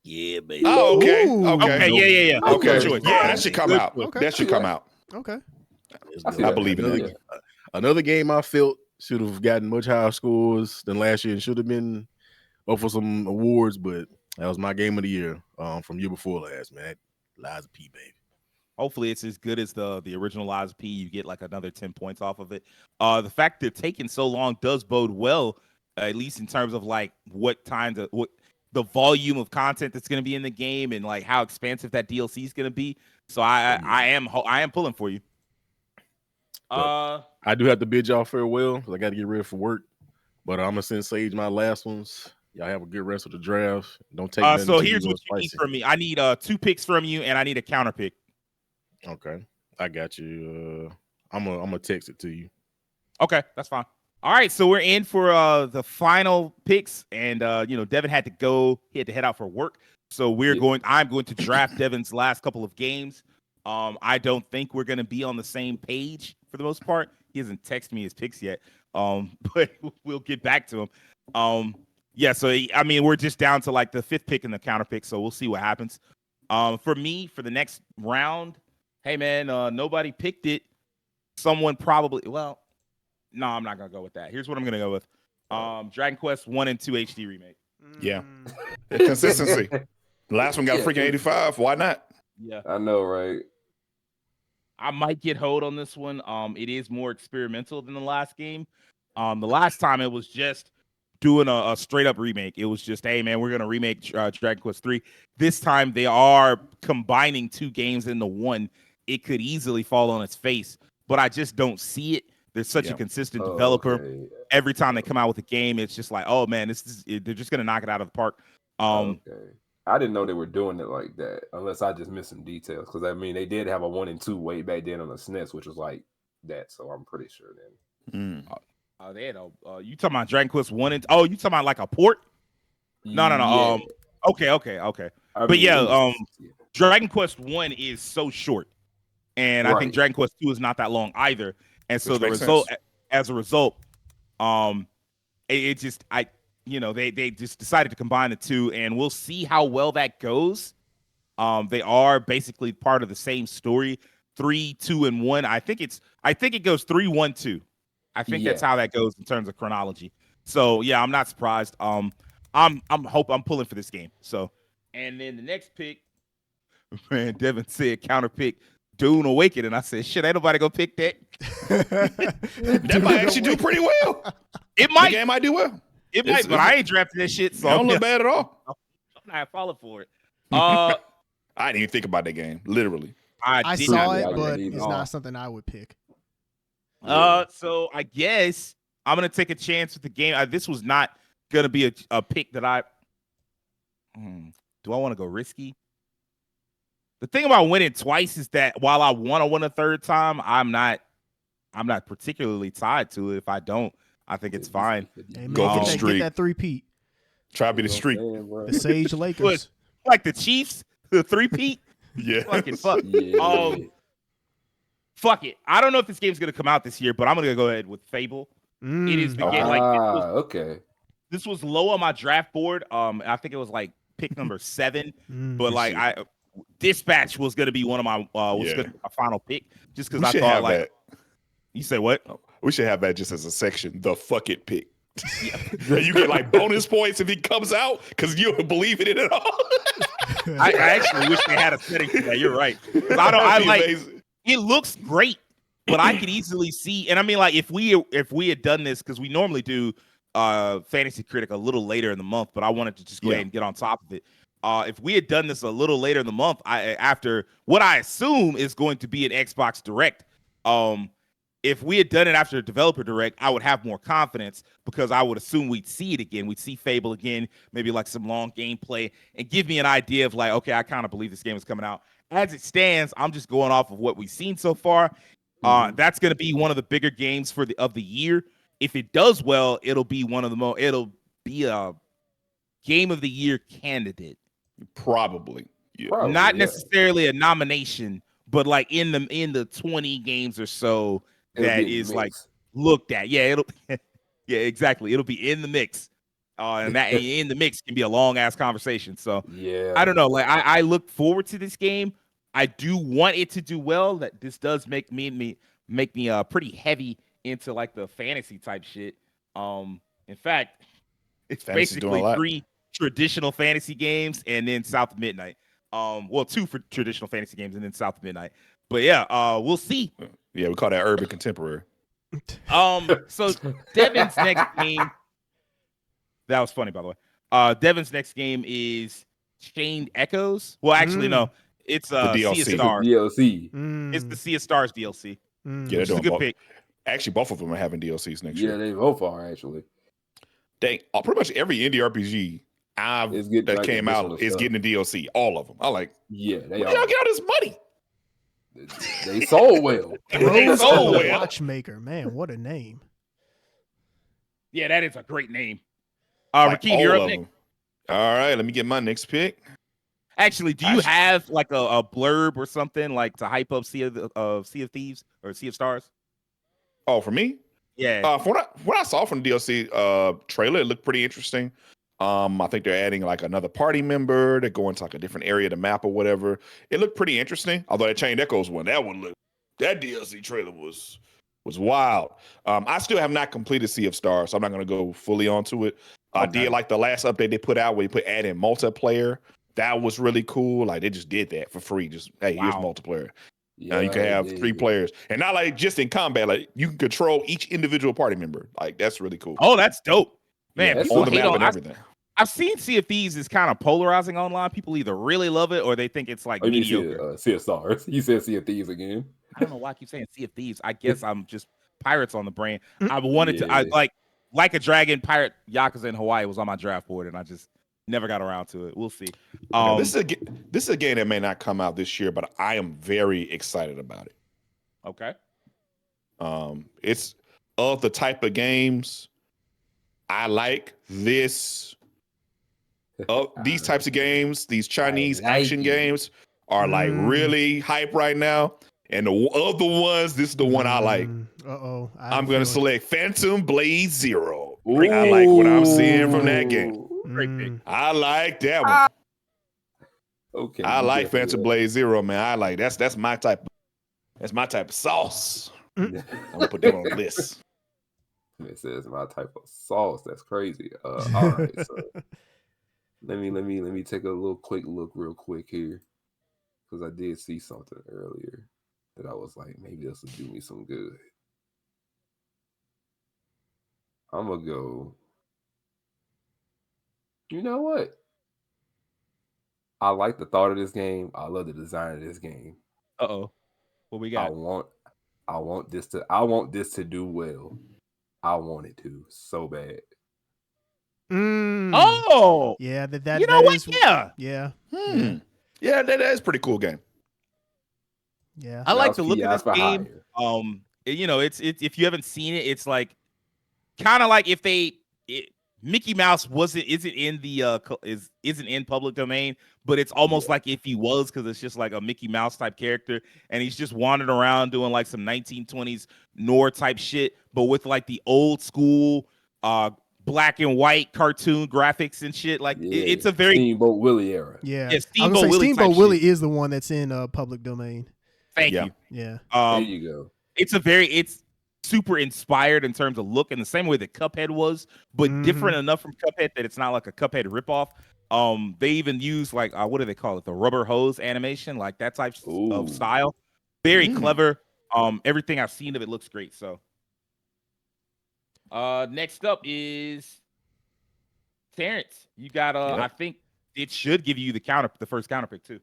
[SPEAKER 3] Yeah, baby.
[SPEAKER 2] Oh, okay.
[SPEAKER 4] Ooh.
[SPEAKER 2] Okay.
[SPEAKER 1] Yeah.
[SPEAKER 2] Okay.
[SPEAKER 5] Good choice.
[SPEAKER 2] Yeah, that should come
[SPEAKER 1] Good
[SPEAKER 2] out.
[SPEAKER 4] choice.
[SPEAKER 2] That should come out.
[SPEAKER 4] Okay.
[SPEAKER 2] I believe in
[SPEAKER 3] another,
[SPEAKER 2] that.
[SPEAKER 3] another game I felt should have gotten much higher scores than last year and should have been up for some awards, but that was my game of the year from year before last, man. Liza P, baby.
[SPEAKER 1] Hopefully it's as good as the original Liza P. You get like another 10 points off of it. The fact they're taking so long does bode well, at least in terms of like what the volume of content that's going to be in the game and like how expansive that DLC is going to be. So I am pulling for you.
[SPEAKER 3] I do have to bid y'all farewell because I got to get ready for work. But I'm gonna send Sage my last ones. Y'all have a good rest of the draft. Don't take nothing
[SPEAKER 1] so
[SPEAKER 3] too
[SPEAKER 1] here's what you need
[SPEAKER 3] spicy.
[SPEAKER 1] from me. I need 2 picks from you, and I need a counter pick.
[SPEAKER 3] Okay, I got you. I'm gonna text it to you.
[SPEAKER 1] Okay, that's fine. All right, so we're in for the final picks, and Devin had to go. He had to head out for work, so I'm going to draft Devin's last couple of games. I don't think we're going to be on the same page for the most part. He hasn't texted me his picks yet, but we'll get back to him. Yeah, so we're just down to like the 5th pick and the counter pick, so we'll see what happens. For me, for the next round, hey man, nobody picked it. Someone probably, well, no, I'm not gonna go with that. Here's what I'm gonna go with: Dragon Quest 1 and 2 HD remake.
[SPEAKER 2] Yeah, the consistency. The last one got freaking 85. Why not?
[SPEAKER 1] Yeah,
[SPEAKER 5] I know, right?
[SPEAKER 1] I might get hold on this one. It is more experimental than the last game. The last time it was just doing a straight up remake. It was just, hey man, we're gonna remake Dragon Quest 3. This time they are combining 2 games into one. It could easily fall on its face, but I just don't see it. There's such a consistent developer.
[SPEAKER 5] Okay.
[SPEAKER 1] Every time they come out with a game, it's just like, oh man, they're just gonna knock it out of the park.
[SPEAKER 5] Okay. I didn't know they were doing it like that, unless I just missed some details. Because they did have a 1 and 2 way back then on the SNES, which was like that. So I'm pretty sure then.
[SPEAKER 1] They had you talking about Dragon Quest 1 and you talking about like a port? No.
[SPEAKER 5] Yeah.
[SPEAKER 1] Okay. But Dragon Quest 1 is so short, and I think Dragon Quest 2 is not that long either. And so as a result, they just decided to combine the 2, and we'll see how well that goes. They are basically part of the same story, 3, 2, and 1. I think it goes 3, 1, 2. I think that's how that goes in terms of chronology. So yeah, I'm not surprised. I'm pulling for this game. So, and then the next pick, man, Devin said counter pick Dune Awakening, and I said, shit, ain't nobody gonna pick that.
[SPEAKER 2] That might actually do pretty well.
[SPEAKER 1] It might.
[SPEAKER 2] The game might do well.
[SPEAKER 1] It might, but I ain't drafting that shit. So
[SPEAKER 2] I don't look bad at all.
[SPEAKER 1] I'm not falling for it.
[SPEAKER 2] I didn't even think about that game. Literally,
[SPEAKER 4] I saw it,
[SPEAKER 5] not
[SPEAKER 4] but
[SPEAKER 5] either.
[SPEAKER 4] it's not something I would pick.
[SPEAKER 1] So I guess I'm gonna take a chance with the game. This was not gonna be a pick that I. Do I want to go risky? The thing about winning twice is that while I want to win a third time, I'm not particularly tied to it. If I don't, I think it's fine.
[SPEAKER 4] Hey,
[SPEAKER 2] Go for the streak.
[SPEAKER 4] Get that 3-peat.
[SPEAKER 2] try to be the streak.
[SPEAKER 4] The Sage Lakers.
[SPEAKER 1] Like the Chiefs, the 3-peat.
[SPEAKER 2] Yeah.
[SPEAKER 1] Fucking fuck.
[SPEAKER 5] Yeah.
[SPEAKER 1] Fuck it. I don't know if this game's gonna come out this year, but I'm gonna go ahead with Fable. It is the game.
[SPEAKER 5] Okay.
[SPEAKER 1] This was low on my draft board. I think it was like pick number 7, but like Dispatch was gonna be one of my a final pick just because I thought like. That. You say what?
[SPEAKER 2] We should have that just as a section. The fuck it pick. You get like bonus points if he comes out because you don't believe in it at all.
[SPEAKER 1] I actually wish they had a setting for that. You're right. I like. Amazing. It looks great, but I could easily see, and I mean, like if we had done this because we normally do Fantasy Critic a little later in the month, but I wanted to just go
[SPEAKER 2] Yeah.
[SPEAKER 1] ahead and get on top of it. If we had done this a little later in the month, after what I assume is going to be an Xbox Direct, if we had done it after a developer direct, I would have more confidence because I would assume we'd see it again. We'd see Fable again, maybe like some long gameplay, and give me an idea of like, okay, I kind of believe this game is coming out. As it stands, I'm just going off of what we've seen so far. That's going to be one of the bigger games of the year. If it does well, it'll be it'll be a game of the year candidate.
[SPEAKER 2] Probably. Yeah.
[SPEAKER 5] Probably,
[SPEAKER 1] Not
[SPEAKER 5] yeah.
[SPEAKER 1] necessarily a nomination, but like in the 20 games or so
[SPEAKER 5] It'll
[SPEAKER 1] that
[SPEAKER 5] be in
[SPEAKER 1] is
[SPEAKER 5] the
[SPEAKER 1] like
[SPEAKER 5] mix.
[SPEAKER 1] looked at. Yeah, it'll yeah, exactly. It'll be in the mix. And that in the mix can be a long ass conversation. So
[SPEAKER 5] Yeah.
[SPEAKER 1] I don't know. Like I look forward to this game. I do want it to do well. That this does make me pretty heavy into like the fantasy type shit. In fact, it's
[SPEAKER 2] Fantasy's doing a
[SPEAKER 1] basically
[SPEAKER 2] lot.
[SPEAKER 1] 3 traditional fantasy games and then South of Midnight. Well, 2 for traditional fantasy games and then South of Midnight. But yeah, we'll see.
[SPEAKER 2] Yeah, we call that urban contemporary.
[SPEAKER 1] So Devin's next game. That was funny, by the way. Devin's next game is Chained Echoes. Well, actually, no. It's
[SPEAKER 2] The
[SPEAKER 1] Sea of
[SPEAKER 2] DLC.
[SPEAKER 1] Stars.
[SPEAKER 5] DLC.
[SPEAKER 1] It's the Sea of Stars DLC.
[SPEAKER 2] Yeah, they're
[SPEAKER 1] Which is a
[SPEAKER 2] doing
[SPEAKER 1] good
[SPEAKER 2] both.
[SPEAKER 1] pick.
[SPEAKER 2] Actually, both of them are having DLCs next
[SPEAKER 5] Yeah,
[SPEAKER 2] year.
[SPEAKER 5] they both are actually.
[SPEAKER 2] Dang, pretty much every indie RPG
[SPEAKER 5] It's getting
[SPEAKER 2] that
[SPEAKER 5] like
[SPEAKER 2] came out
[SPEAKER 5] additional
[SPEAKER 2] is
[SPEAKER 5] stuff.
[SPEAKER 2] getting a DLC. All of them. I like.
[SPEAKER 5] Yeah, they
[SPEAKER 2] Where y'all
[SPEAKER 5] are.
[SPEAKER 2] get all this money?
[SPEAKER 5] They sold well.
[SPEAKER 4] Rose
[SPEAKER 1] sold
[SPEAKER 4] the
[SPEAKER 1] well.
[SPEAKER 4] Watchmaker, man, what a name!
[SPEAKER 1] Yeah, that is a great name.
[SPEAKER 2] Like
[SPEAKER 1] Rakeem, you're
[SPEAKER 2] all
[SPEAKER 1] up
[SPEAKER 2] of
[SPEAKER 1] next.
[SPEAKER 2] them. All right, let me get my next pick.
[SPEAKER 1] Actually, do you have like a blurb or something like to hype up Sea of Thieves or Sea of Stars?
[SPEAKER 2] Oh, for me?
[SPEAKER 1] Yeah.
[SPEAKER 2] From what I saw from the DLC trailer, it looked pretty interesting. I think they're adding like another party member. They're going to like a different area of the map or whatever. It looked pretty interesting. Although that Chained Echoes one, that DLC trailer was wild. I still have not completed Sea of Stars, so I'm not going to go fully onto it. I did like the last update they put out where you add in multiplayer. That was really cool. Like they just did that for free. Just here's multiplayer.
[SPEAKER 5] Yeah,
[SPEAKER 2] You can have 3 players, and not like just in combat. Like you can control each individual party member. Like that's really cool.
[SPEAKER 1] Oh, that's dope. Man,
[SPEAKER 2] yeah,
[SPEAKER 1] people
[SPEAKER 2] on the
[SPEAKER 1] hate
[SPEAKER 2] map
[SPEAKER 1] on
[SPEAKER 2] and everything.
[SPEAKER 1] I've seen Sea of Thieves is kind of polarizing online. People either really love it or they think it's like mediocre.
[SPEAKER 5] Sea of Stars. You said Sea of Thieves again.
[SPEAKER 1] I don't know why I keep saying Sea of Thieves. I guess I'm just pirates on the brain. I wanted to. I like a Dragon Pirate Yakuza in Hawaii was on my draft board, and I just never got around to it. We'll see.
[SPEAKER 2] This is a game that may not come out this year, but I am very excited about it.
[SPEAKER 1] Okay.
[SPEAKER 2] It's of the type of games I like this. These types of games, these Chinese action games are like really hype right now. And of the ones, this is the one I like. I'm going to select Phantom Blade Zero. I like what I'm seeing from that game.
[SPEAKER 1] Great pick.
[SPEAKER 2] I like that one.
[SPEAKER 5] Okay.
[SPEAKER 2] I like Phantom Blade Zero, man. I like that's my type. That's my type of sauce. I'm gonna put that on the list.
[SPEAKER 5] It says my type of sauce. That's crazy. All right, so let me take a quick look real quick here, because I did see something earlier that I was like, maybe this will do me some good. I'm gonna go. You know what? I like the thought of this game. I love the design of this game.
[SPEAKER 1] What we got?
[SPEAKER 5] I want this to do well. I want it to so bad.
[SPEAKER 1] Oh,
[SPEAKER 4] yeah, that
[SPEAKER 1] you know
[SPEAKER 4] that
[SPEAKER 1] what?
[SPEAKER 4] is-
[SPEAKER 1] Yeah,
[SPEAKER 2] Yeah, that is pretty cool game.
[SPEAKER 4] yeah.
[SPEAKER 1] I like the
[SPEAKER 5] That was
[SPEAKER 1] look of
[SPEAKER 5] PI
[SPEAKER 1] this
[SPEAKER 5] for
[SPEAKER 1] game.
[SPEAKER 5] hire.
[SPEAKER 1] You know, it's if you haven't seen it, it's like kind of like if Mickey Mouse isn't in public domain, but it's almost like if he was, because it's just like a Mickey Mouse type character, and he's just wandering around doing like some 1920s noir type shit, but with like the old school black and white cartoon graphics and shit. Like it's a very
[SPEAKER 5] Steamboat Willie era.
[SPEAKER 4] Yeah,
[SPEAKER 1] Yeah,
[SPEAKER 4] I was
[SPEAKER 1] Steamboat
[SPEAKER 4] gonna say
[SPEAKER 1] Willie
[SPEAKER 4] Steamboat
[SPEAKER 1] type
[SPEAKER 4] Willie
[SPEAKER 1] shit.
[SPEAKER 4] is the one that's in public domain.
[SPEAKER 1] Thank
[SPEAKER 2] Yeah.
[SPEAKER 1] you.
[SPEAKER 4] Yeah.
[SPEAKER 5] There you go.
[SPEAKER 1] It's super inspired in terms of look in the same way that Cuphead was, but different enough from Cuphead that it's not like a Cuphead ripoff. They even use like what do they call it? The rubber hose animation, like that type of style. Very clever. Everything I've seen of it looks great. So Next up is Terrence. You got
[SPEAKER 2] Yep.
[SPEAKER 1] I think it should give you the first counter pick too.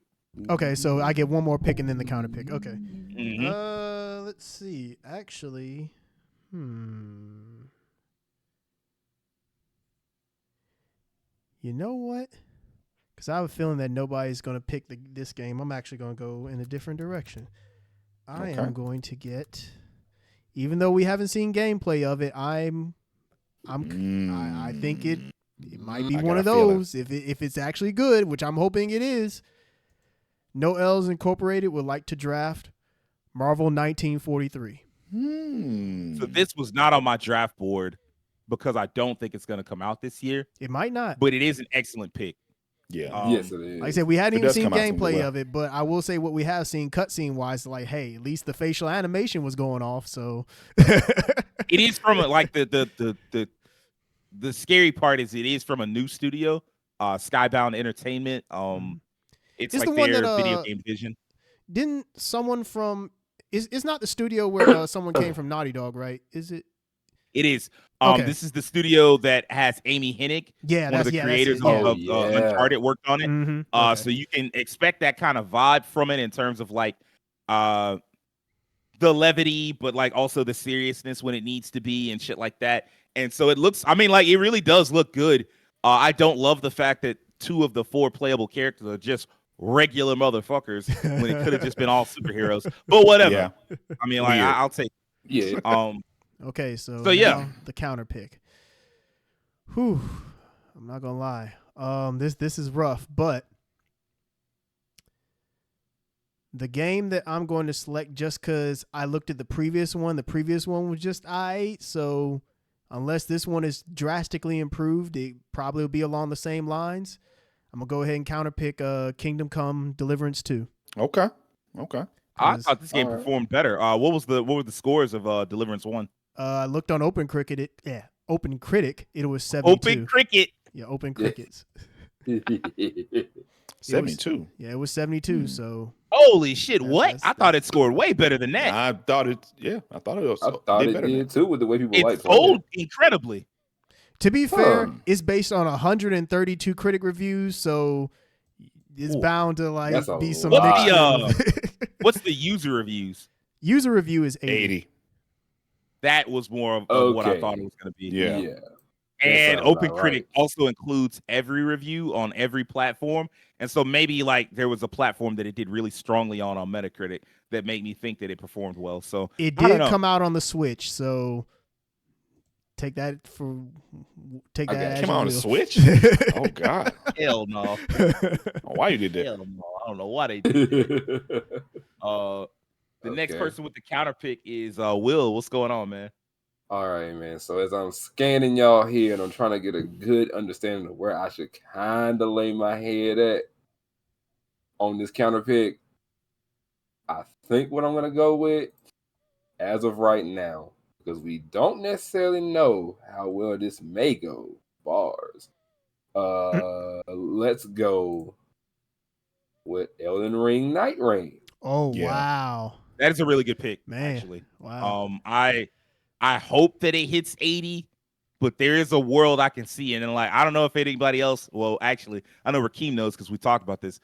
[SPEAKER 4] Okay, so I get one more pick and then the counter pick. Okay.
[SPEAKER 1] Mhm.
[SPEAKER 4] Let's see. Actually, you know what? Because I have a feeling that nobody's going to pick this game. I'm actually going to go in a different direction. I am going to get, even though we haven't seen gameplay of it, I think it might be one of those. If it's actually good, which I'm hoping it is. No L's Incorporated would like to draft Marvel 1943.
[SPEAKER 1] So this was not on my draft board because I don't think it's going to come out this year.
[SPEAKER 4] It might not,
[SPEAKER 1] but it is an excellent pick.
[SPEAKER 2] Yeah.
[SPEAKER 5] Yes, it is.
[SPEAKER 4] Like I said, we hadn't
[SPEAKER 2] It
[SPEAKER 4] even
[SPEAKER 2] does
[SPEAKER 4] seen
[SPEAKER 2] come out some
[SPEAKER 4] gameplay
[SPEAKER 2] well.
[SPEAKER 4] of it, but I will say what we have seen cutscene wise, like, hey, at least the facial animation was going off. So
[SPEAKER 1] It is from like the scary part is it is from a new studio, Skybound Entertainment. It's
[SPEAKER 4] It's
[SPEAKER 1] like
[SPEAKER 4] the one
[SPEAKER 1] their
[SPEAKER 4] that,
[SPEAKER 1] video game division.
[SPEAKER 4] didn't someone from it's not the studio where someone came from Naughty Dog, right? Is it?
[SPEAKER 1] It is.
[SPEAKER 4] Okay.
[SPEAKER 1] This is the studio that has Amy Hennig,
[SPEAKER 4] Yeah,
[SPEAKER 1] one of the creators
[SPEAKER 4] that's it,
[SPEAKER 1] of Uncharted, worked on it.
[SPEAKER 4] Mhm, okay.
[SPEAKER 1] So you can expect that kind of vibe from it in terms of like the levity, but like also the seriousness when it needs to be and shit like that. And so it looks, I mean, like it really does look good. I don't love the fact that 2 of the 4 playable characters are just regular motherfuckers when it could have just been all superheroes. But whatever.
[SPEAKER 2] Yeah.
[SPEAKER 1] I mean, like
[SPEAKER 2] Weird.
[SPEAKER 1] I'll take.
[SPEAKER 5] Yeah.
[SPEAKER 4] Okay, so
[SPEAKER 1] yeah.
[SPEAKER 4] now the counter pick. Whew. I'm not gonna lie. This is rough, but the game that I'm going to select just because I looked at the previous one was just aight. So unless this one is drastically improved, it probably will be along the same lines. I'm gonna go ahead and counter pick Kingdom Come Deliverance 2.
[SPEAKER 2] Okay.
[SPEAKER 1] I thought this game performed better. What were the scores of Deliverance 1?
[SPEAKER 4] I looked on Open Critic. Open Critic. It was 72.
[SPEAKER 1] Open Cricket.
[SPEAKER 4] Yeah, Open Crickets.
[SPEAKER 2] 72.
[SPEAKER 4] It was 72. So
[SPEAKER 1] Holy shit!
[SPEAKER 4] That's-
[SPEAKER 1] What?
[SPEAKER 4] that's-
[SPEAKER 1] I thought it scored way better than that.
[SPEAKER 2] I thought it. Yeah, I thought it was.
[SPEAKER 5] I thought
[SPEAKER 2] did
[SPEAKER 5] it
[SPEAKER 2] better than
[SPEAKER 5] did too with the way people
[SPEAKER 1] It
[SPEAKER 5] like
[SPEAKER 1] sold incredibly.
[SPEAKER 4] to be fair,
[SPEAKER 5] Huh.
[SPEAKER 4] it's based on 132 critic reviews, so it's
[SPEAKER 1] Ooh.
[SPEAKER 4] bound to like
[SPEAKER 5] That's a
[SPEAKER 4] be some
[SPEAKER 5] lot.
[SPEAKER 4] mixture.
[SPEAKER 1] What's the user reviews?
[SPEAKER 4] User review is 80.
[SPEAKER 2] 80.
[SPEAKER 1] That was more of what I
[SPEAKER 5] Okay.
[SPEAKER 1] thought it was going to be.
[SPEAKER 2] Yeah.
[SPEAKER 5] Yeah.
[SPEAKER 1] And
[SPEAKER 5] sounds
[SPEAKER 1] Open
[SPEAKER 5] about
[SPEAKER 1] Critic
[SPEAKER 5] right.
[SPEAKER 1] also includes every review on every platform. And so maybe like there was a platform that it did really strongly on Metacritic that made me think that it performed well. So
[SPEAKER 4] It
[SPEAKER 1] I don't
[SPEAKER 4] did
[SPEAKER 1] know.
[SPEAKER 4] come out on the Switch, so take that as
[SPEAKER 2] Came
[SPEAKER 4] you
[SPEAKER 2] out on the
[SPEAKER 4] will.
[SPEAKER 2] Switch? Oh God.
[SPEAKER 1] Hell no.
[SPEAKER 2] Why you did that?
[SPEAKER 1] Hell no. I don't know why they did that. The next
[SPEAKER 5] Okay.
[SPEAKER 1] person with the counter pick is Will. What's going on, man?
[SPEAKER 5] All right, man. So as I'm scanning y'all here and I'm trying to get a good understanding of where I should kind of lay my head at on this counter pick, I think what I'm going to go with as of right now, because we don't necessarily know how well this may go, bars. Let's go with Elden Ring Night Reign.
[SPEAKER 4] Oh
[SPEAKER 2] Yeah.
[SPEAKER 4] wow,
[SPEAKER 1] That is a really good pick,
[SPEAKER 4] man!
[SPEAKER 1] actually.
[SPEAKER 4] Wow.
[SPEAKER 1] I hope that it hits 80, but there is a world I can see. And then, like, I don't know if anybody else, well, actually, I know Rakeem knows because we talked about this.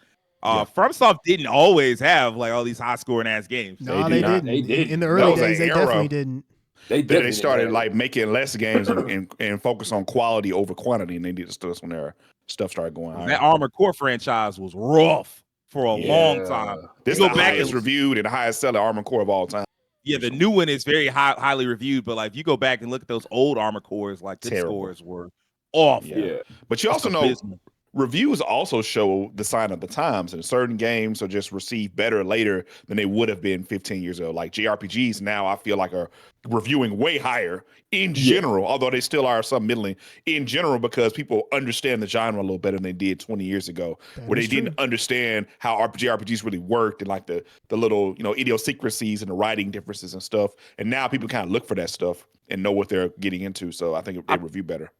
[SPEAKER 1] FromSoft didn't always have like all these high scoring ass games.
[SPEAKER 4] No,
[SPEAKER 2] They
[SPEAKER 4] they
[SPEAKER 2] did not.
[SPEAKER 4] didn't.
[SPEAKER 5] They didn't.
[SPEAKER 4] In the
[SPEAKER 2] That
[SPEAKER 4] early
[SPEAKER 2] was an
[SPEAKER 4] days, they
[SPEAKER 2] era.
[SPEAKER 4] definitely didn't.
[SPEAKER 5] They
[SPEAKER 2] Then
[SPEAKER 5] definitely
[SPEAKER 2] they started
[SPEAKER 5] had
[SPEAKER 2] like
[SPEAKER 5] it.
[SPEAKER 2] making less games and focus on quality over quantity, and they did this when their stuff started going higher.
[SPEAKER 1] That Armored Core franchise was rough for a long time.
[SPEAKER 2] This is
[SPEAKER 1] You
[SPEAKER 2] the
[SPEAKER 1] go back
[SPEAKER 2] highest
[SPEAKER 1] and-
[SPEAKER 2] reviewed and highest selling Armored Core of all time.
[SPEAKER 1] Yeah, the new one is very highly reviewed, but like if you go back and look at those old Armored Cores, like the
[SPEAKER 2] Terrible.
[SPEAKER 1] scores were awful.
[SPEAKER 5] Yeah.
[SPEAKER 2] But you also know
[SPEAKER 1] Abysmal.
[SPEAKER 2] reviews also show the sign of the times, and certain games are just received better later than they would have been 15 years ago. Like JRPGs now, I feel like are reviewing way higher in general, although they still are some middling in general because people understand the genre a little better than they did 20 years ago,
[SPEAKER 4] That
[SPEAKER 2] where they
[SPEAKER 4] is true.
[SPEAKER 2] didn't understand how JRPGs really worked and like the little idiosyncrasies and the writing differences and stuff. And now people kind of look for that stuff and know what they're getting into. So I think they review better.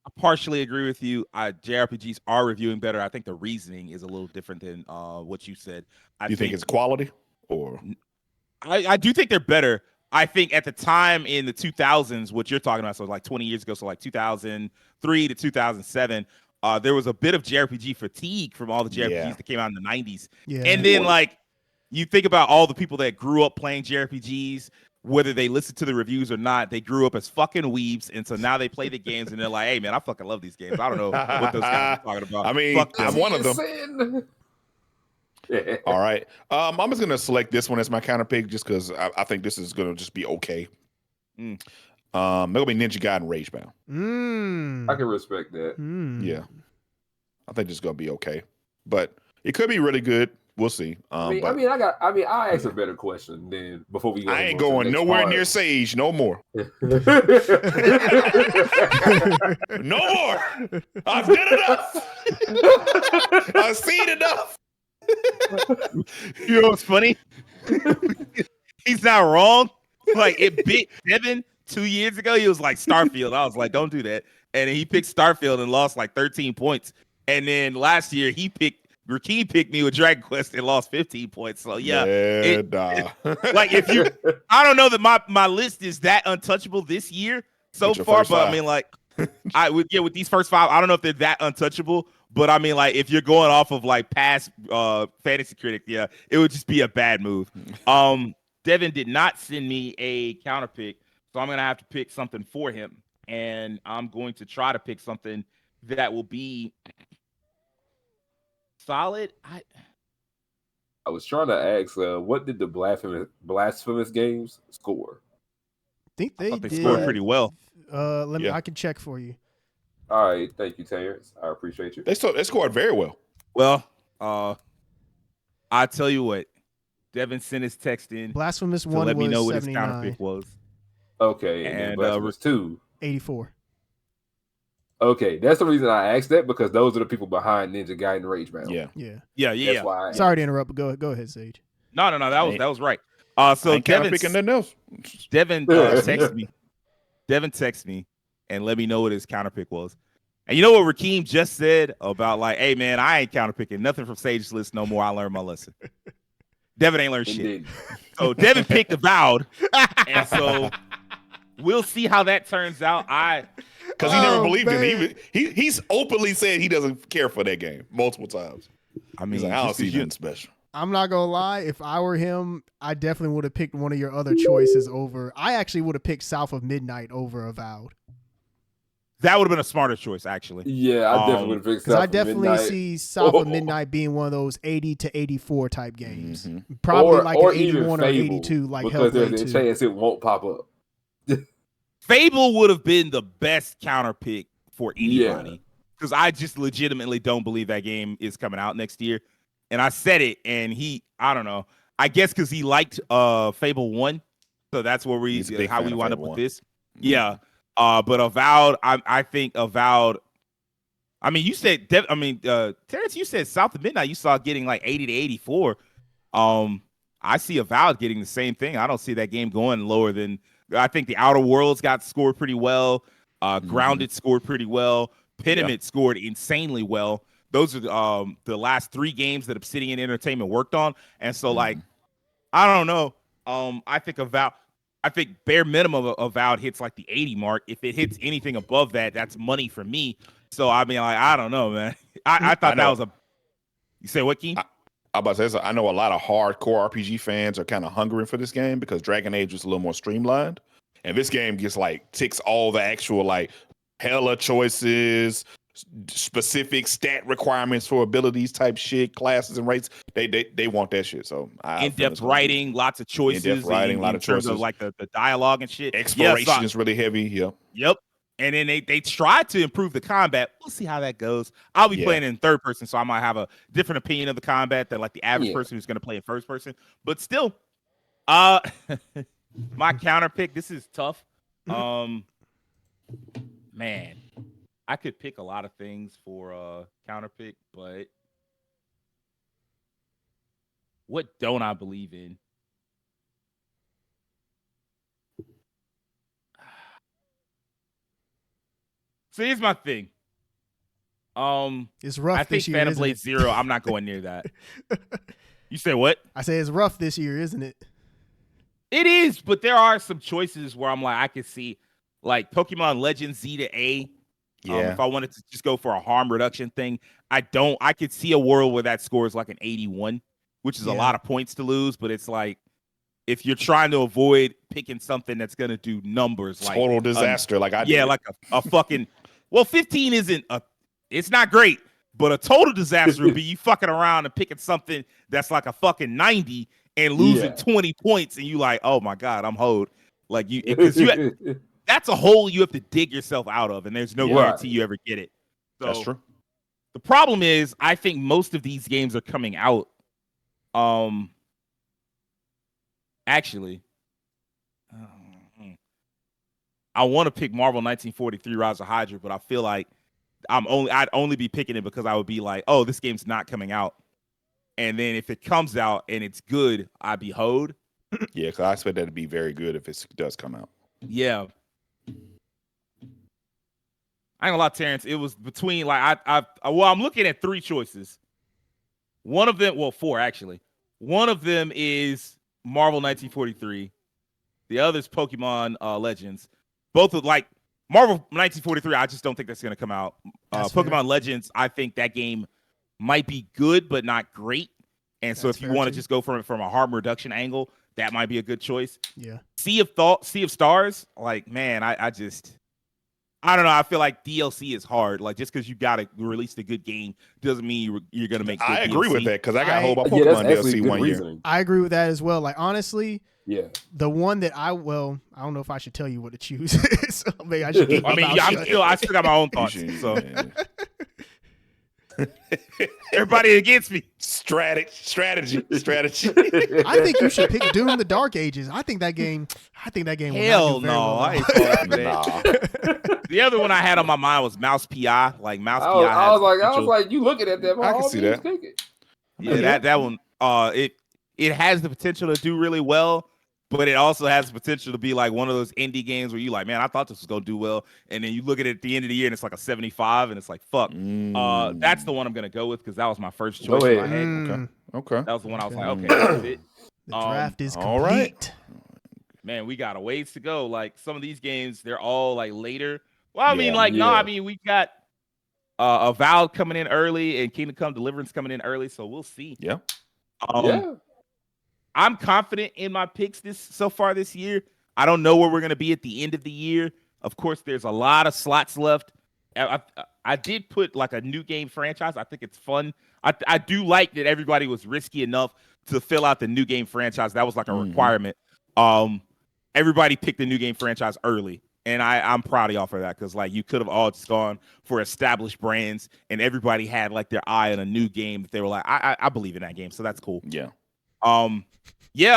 [SPEAKER 1] I partially agree with you. JRPGs are reviewing better. I think the reasoning is a little different than what you said.
[SPEAKER 2] Do you think it's quality or?
[SPEAKER 1] I do think they're better. I think at the time in the 2000s, what you're talking about, so like 20 years ago, so like 2003 to 2007, there was a bit of JRPG fatigue from all the JRPGs that came out in the 90s.
[SPEAKER 4] Yeah.
[SPEAKER 1] And then like you think about all the people that grew up playing JRPGs, whether they listen to the reviews or not, they grew up as fucking weebs, and so now they play the games and they're like, "Hey man, I fucking love these games. I don't know what those guys are talking about."
[SPEAKER 2] I mean,
[SPEAKER 1] Fuck them.
[SPEAKER 2] I'm one of them. All right. I'm just gonna select this one as my counter pick just because I think this is gonna just be okay. They're gonna be Ninja Gaiden Ragebound.
[SPEAKER 5] I can respect that.
[SPEAKER 2] Yeah, I think this is gonna be okay, but it could be really good. We'll see.
[SPEAKER 5] I'll ask a better question then before we go.
[SPEAKER 2] I ain't going nowhere near Sage no more. No more. I've done enough. I've seen enough.
[SPEAKER 1] You know what's funny? He's not wrong. Like it bit Devin 2 years ago. He was like Starfield. I was like, don't do that. And then he picked Starfield and lost like 13 points. And then last year Rakeem picked me with Dragon Quest and lost 15 points. So yeah, like if you, I don't know that my list is that untouchable this year so far, but I mean like with these first 5, I don't know if they're that untouchable. But I mean, like, if you're going off of like past Fantasy Critic, yeah, it would just be a bad move. Devin did not send me a counter pick, so I'm gonna have to pick something for him, and I'm going to try to pick something that will be solid.
[SPEAKER 5] I was trying to ask, what did the blasphemous games score?
[SPEAKER 4] I think they
[SPEAKER 1] scored pretty well.
[SPEAKER 4] I can check for you.
[SPEAKER 5] All right, thank you, Terrence. I appreciate you.
[SPEAKER 2] They scored very well.
[SPEAKER 1] Well, I tell you what, Devin sent his text in.
[SPEAKER 4] Blasphemous
[SPEAKER 1] to
[SPEAKER 4] 1
[SPEAKER 1] let me know what
[SPEAKER 4] 79.
[SPEAKER 1] his counter pick was.
[SPEAKER 5] Okay, and Blasphemous 2,
[SPEAKER 4] 84.
[SPEAKER 5] Okay, that's the reason I asked that, because those are the people behind Ninja Gaiden Ragebound.
[SPEAKER 1] Yeah.
[SPEAKER 5] That's why
[SPEAKER 4] Sorry to interrupt, but go ahead, Sage.
[SPEAKER 1] No, that was right. So
[SPEAKER 2] Devin picking nothing else.
[SPEAKER 1] Devin texted me. Devin texted me and let me know what his counter pick was. And you know what Rakeem just said about like, hey man, I ain't counter picking nothing from Sage's list no more. I learned my lesson. Devin ain't learned shit. So Devin picked Avowed, and so we'll see how that turns out.
[SPEAKER 2] Because he never believed in it. He's openly said he doesn't care for that game multiple times. I mean, I don't see nothing special.
[SPEAKER 4] I'm not gonna lie. If I were him, I definitely would have picked one of your other choices over. I actually would have picked South of Midnight over Avowed.
[SPEAKER 1] That would have been a smarter choice, actually.
[SPEAKER 5] Yeah, I definitely would have picked South of Midnight.
[SPEAKER 4] I definitely see South of Midnight being one of those 80 to 84 type games. Probably like an 81 or 82, like
[SPEAKER 5] because
[SPEAKER 4] Hellblade
[SPEAKER 5] there's
[SPEAKER 4] 2.
[SPEAKER 5] a chance it won't pop up.
[SPEAKER 1] Fable would have been the best counter pick for anybody, because I just legitimately don't believe that game is coming out next year. And I said it, and I don't know. I guess because he liked Fable 1, so that's where how we wound up with this. Yeah. But Avowed, I think Avowed. I mean, you said, Terrence, you said South of Midnight. You saw getting like 80 to 84. I see Avowed getting the same thing. I don't see that game going lower than. I think the Outer Worlds got scored pretty well. Grounded scored pretty well. Pentiment scored insanely well. Those are the last 3 games that Obsidian Entertainment worked on, and so like, I don't know. I think Avowed. I think bare minimum of Avowed hits like the 80 mark. If it hits anything above that, that's money for me. So I mean, like, I don't know, man. I thought that was a. You say what, Keen?
[SPEAKER 2] I'm about to say, I know a lot of hardcore RPG fans are kind of hungering for this game because Dragon Age was a little more streamlined, and this game just like ticks all the actual like hella choices, specific stat requirements for abilities type shit, classes and rates. They want that shit. So
[SPEAKER 1] in-depth writing, lots of choices.
[SPEAKER 2] In-depth writing, a lot of choices.
[SPEAKER 1] Of like the dialogue and shit.
[SPEAKER 2] Exploration is really heavy.
[SPEAKER 1] Yep. And then they tried to improve the combat. We'll see how that goes. I'll be playing in third person, so I might have a different opinion of the combat than like the average person who's going to play in first person. But still, my counter pick. This is tough. Man, I could pick a lot of things for counter pick, but what don't I believe in? So here's my thing.
[SPEAKER 4] It's rough.
[SPEAKER 1] I think
[SPEAKER 4] this year,
[SPEAKER 1] Phantom
[SPEAKER 4] isn't
[SPEAKER 1] Blade
[SPEAKER 4] it?
[SPEAKER 1] 0. I'm not going near that. You say what?
[SPEAKER 4] I say it's rough this year, isn't it?
[SPEAKER 1] It is, but there are some choices where I'm like, I could see like Pokemon Legends Z to A.
[SPEAKER 2] Yeah.
[SPEAKER 1] If I wanted to just go for a harm reduction thing, I could see a world where that score is like an 81, which is a lot of points to lose. But it's like, if you're trying to avoid picking something that's going to do numbers like
[SPEAKER 2] total disaster, like I did.
[SPEAKER 1] like a fucking, well, 15 it's not great, but a total disaster would be you fucking around and picking something that's like a fucking 90 and losing 20 points, and you like, oh my God, I'm hoed. Like that's a hole you have to dig yourself out of, and there's no guarantee you ever get it. So
[SPEAKER 2] that's true.
[SPEAKER 1] The problem is, I think most of these games are coming out. Actually, I want to pick Marvel 1943 Rise of Hydra, but I feel like I'd only be picking it because I would be like, oh, this game's not coming out. And then if it comes out and it's good, I'd be hoed.
[SPEAKER 2] Yeah, because I expect that to be very good if it does come out.
[SPEAKER 1] Yeah. I ain't gonna lie, Terrence. It was between like I'm looking at three choices. One of them, well, four actually. One of them is Marvel 1943. The other is Pokemon Legends. Both of like Marvel 1943. I just don't think that's gonna come out. Pokemon Legends. I think that game might be good but not great. And so if you want to just go from a harm reduction angle, that might be a good choice.
[SPEAKER 4] Yeah. Sea
[SPEAKER 1] of Stars. Like, man, I don't know. I feel like DLC is hard. Like, just because you got to release a good game doesn't mean you're going to make good
[SPEAKER 2] I agree
[SPEAKER 1] DLC.
[SPEAKER 2] with that because I got a whole bunch of Pokemon DLC one year.
[SPEAKER 4] I agree with that as well. Like, honestly,
[SPEAKER 5] yeah,
[SPEAKER 4] the one that I don't know if I should tell you what to choose. So maybe I should keep my mouth shut.
[SPEAKER 1] I still got my own thoughts. So. Everybody against me.
[SPEAKER 2] Strategy.
[SPEAKER 4] I think you should pick Doom: The Dark Ages. I think that game.
[SPEAKER 1] Hell no! I ain't that. The other one I had on my mind was Mouse PI. Like Mouse PI.
[SPEAKER 5] I was like, you looking at that?
[SPEAKER 2] I can see that.
[SPEAKER 1] Yeah, that one. It has the potential to do really well. But it also has the potential to be like one of those indie games where you like, man, I thought this was going to do well. And then you look at it at the end of the year and it's like a 75 and it's like, fuck. That's the one I'm going to go with because that was my first choice in my head.
[SPEAKER 2] Okay.
[SPEAKER 1] That was the one I was like, okay, that's it.
[SPEAKER 4] The draft is complete.
[SPEAKER 2] All right.
[SPEAKER 1] Man, we got a ways to go. Like some of these games, they're all like later. Well, I mean, we got Avowed coming in early and Kingdom Come Deliverance coming in early. So we'll see.
[SPEAKER 2] Yeah.
[SPEAKER 1] I'm confident in my picks so far this year. I don't know where we're going to be at the end of the year. Of course, there's a lot of slots left. I did put like a new game franchise. I think it's fun. I do like that everybody was risky enough to fill out the new game franchise. That was like a requirement. Everybody picked the new game franchise early. And I'm proud of y'all for that because like you could have all just gone for established brands and everybody had like their eye on a new game that they were like, I believe in that game. So that's cool.
[SPEAKER 2] Yeah.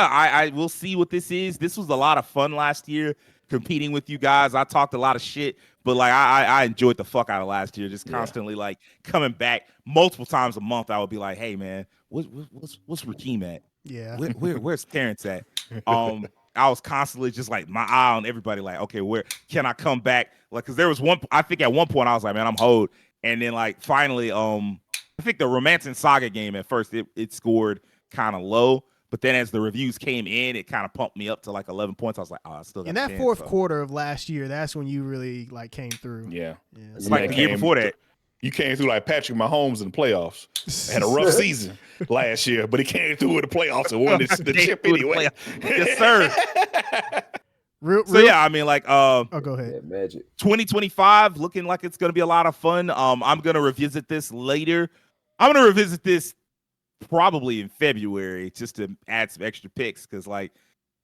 [SPEAKER 1] I will see what this is. This was a lot of fun last year competing with you guys. I talked a lot of shit, but like I enjoyed the fuck out of last year. Just constantly like coming back multiple times a month. I would be like, hey man, what's Rakeem at?
[SPEAKER 4] Yeah.
[SPEAKER 1] Where's Terrence at? I was constantly just like my eye on everybody. Like, okay, where can I come back? Like, cause there was I think at one point I was like, man, I'm hoed. And then like finally, I think the Romance and Saga game at first it scored kind of low, but then as the reviews came in, it kind of pumped me up to like 11 points. I was like, oh, I still got
[SPEAKER 4] in that fourth quarter of last year, that's when you really like came through.
[SPEAKER 2] Yeah.
[SPEAKER 1] It's like the year before that.
[SPEAKER 2] You came through like Patrick Mahomes in the playoffs. Had a rough season last year, but he came through in the playoffs and won the chip anyway.
[SPEAKER 1] Yes, sir. I mean, like,
[SPEAKER 4] go ahead.
[SPEAKER 5] Yeah, magic.
[SPEAKER 1] 2025 looking like it's gonna be a lot of fun. I'm gonna revisit this later. I'm gonna revisit this probably in February just to add some extra picks because like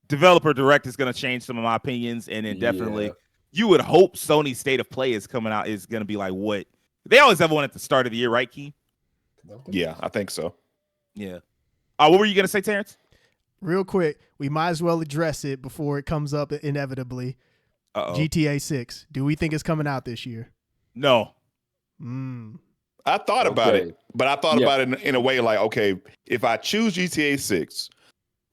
[SPEAKER 1] developer direct is going to change some of my opinions, and then definitely you would hope Sony's State of Play is coming out is going to be like what they always have one at the start of the year, right, Key?
[SPEAKER 2] Yeah, I think so.
[SPEAKER 1] Yeah. What were you going to say, Terrence?
[SPEAKER 4] Real quick, we might as well address it before it comes up inevitably. GTA 6. Do we think it's coming out this year?
[SPEAKER 1] No.
[SPEAKER 2] I thought about it, but I thought about it in a way like, okay, if I choose GTA 6,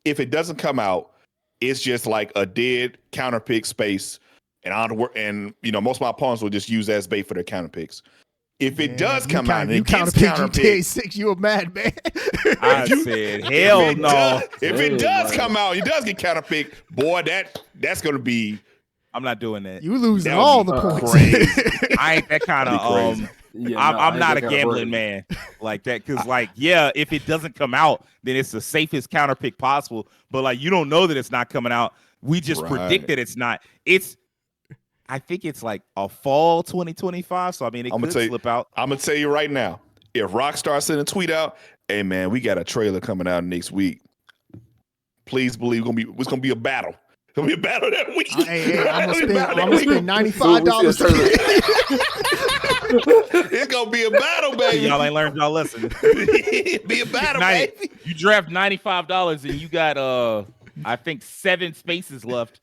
[SPEAKER 2] if it doesn't come out, it's just like a dead counter pick space, and most of my opponents will just use that as bait for their counter picks. If it does
[SPEAKER 4] you
[SPEAKER 2] come out and
[SPEAKER 4] you
[SPEAKER 2] it gets
[SPEAKER 4] counterpicked GTA
[SPEAKER 2] counterpicked,
[SPEAKER 4] 6, you a mad man.
[SPEAKER 1] I said, hell no.
[SPEAKER 2] If it
[SPEAKER 5] Dang,
[SPEAKER 2] does
[SPEAKER 5] man.
[SPEAKER 2] come out, it does get counterpicked. Boy, that's gonna be
[SPEAKER 1] I'm not doing that.
[SPEAKER 4] You losing
[SPEAKER 2] That would
[SPEAKER 4] all
[SPEAKER 2] be
[SPEAKER 4] the points.
[SPEAKER 2] crazy.
[SPEAKER 1] I ain't that kind
[SPEAKER 2] That'd
[SPEAKER 1] of
[SPEAKER 2] be crazy.
[SPEAKER 5] Yeah,
[SPEAKER 1] I'm not a
[SPEAKER 5] that kinda
[SPEAKER 1] gambling
[SPEAKER 5] burden.
[SPEAKER 1] man like that because like yeah, if it doesn't come out, then it's the safest counter pick possible. But like you don't know that it's not coming out. We just predict
[SPEAKER 2] Right.
[SPEAKER 1] that it's not. I think it's like a fall 2025. So I mean, it
[SPEAKER 2] I'm gonna
[SPEAKER 1] could
[SPEAKER 2] tell you,
[SPEAKER 1] slip out.
[SPEAKER 2] I'm gonna tell you right now. If Rockstar send a tweet out, hey man, we got a trailer coming out next week. Please believe it's gonna be a battle. It's gonna be a battle that week.
[SPEAKER 4] Hey, I'm
[SPEAKER 2] It's
[SPEAKER 4] gonna spend $95.
[SPEAKER 2] It's gonna be a battle, baby.
[SPEAKER 1] Y'all ain't learned y'all lesson.
[SPEAKER 2] Be a battle,
[SPEAKER 1] 90
[SPEAKER 2] baby.
[SPEAKER 1] You draft $95 and you got I think 7 spaces left.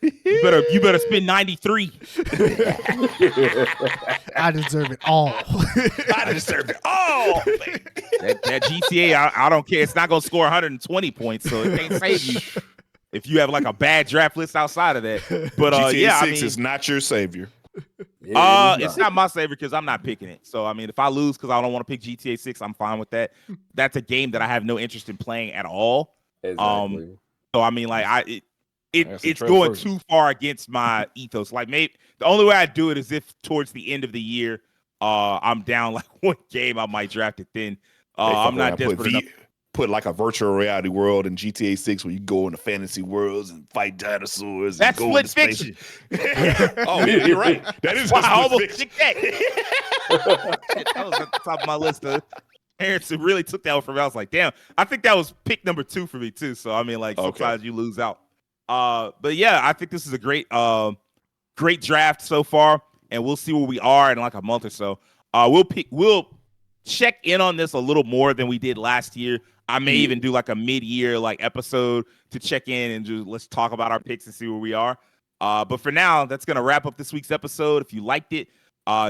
[SPEAKER 1] You better spend 93.
[SPEAKER 4] I deserve it all.
[SPEAKER 2] I deserve it all.
[SPEAKER 1] That GTA, I don't care. It's not gonna score 120 points, so it can't save you if you have like a bad draft list outside of that. But
[SPEAKER 2] GTA
[SPEAKER 1] yeah,
[SPEAKER 2] 6 is not your savior.
[SPEAKER 1] it's not my savior because I'm not picking it. So I mean, if I lose because I don't want to pick GTA 6, I'm fine with that. That's a game that I have no interest in playing at all.
[SPEAKER 5] Exactly.
[SPEAKER 1] So I mean, like it's
[SPEAKER 3] trade
[SPEAKER 1] going
[SPEAKER 3] first.
[SPEAKER 1] too far against my ethos. Like maybe the only way I do it is if towards the end of the year, I'm down like one game, I might draft it then. I'm not desperate enough.
[SPEAKER 2] Put like a virtual reality world in GTA 6 where you go into fantasy worlds and fight dinosaurs.
[SPEAKER 1] That's
[SPEAKER 2] and go
[SPEAKER 1] split
[SPEAKER 2] into space.
[SPEAKER 1] fiction.
[SPEAKER 2] Oh, yeah, you're right. That is
[SPEAKER 1] Wow, I
[SPEAKER 2] a
[SPEAKER 1] almost
[SPEAKER 2] split
[SPEAKER 1] picked
[SPEAKER 2] fiction.
[SPEAKER 1] that. That was at the top of my list. Parents really took that one from me. I was like, damn. I think that was pick number 2 for me too. So I mean, like sometimes you lose out. But yeah, I think this is a great draft so far, and we'll see where we are in like a month or so. We'll check in on this a little more than we did last year. I may even do like a mid-year like episode to check in and just let's talk about our picks and see where we are. But for now, that's gonna wrap up this week's episode. If you liked it,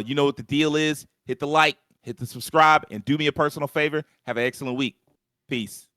[SPEAKER 1] you know what the deal is. Hit the like, hit the subscribe, and do me a personal favor. Have an excellent week. Peace.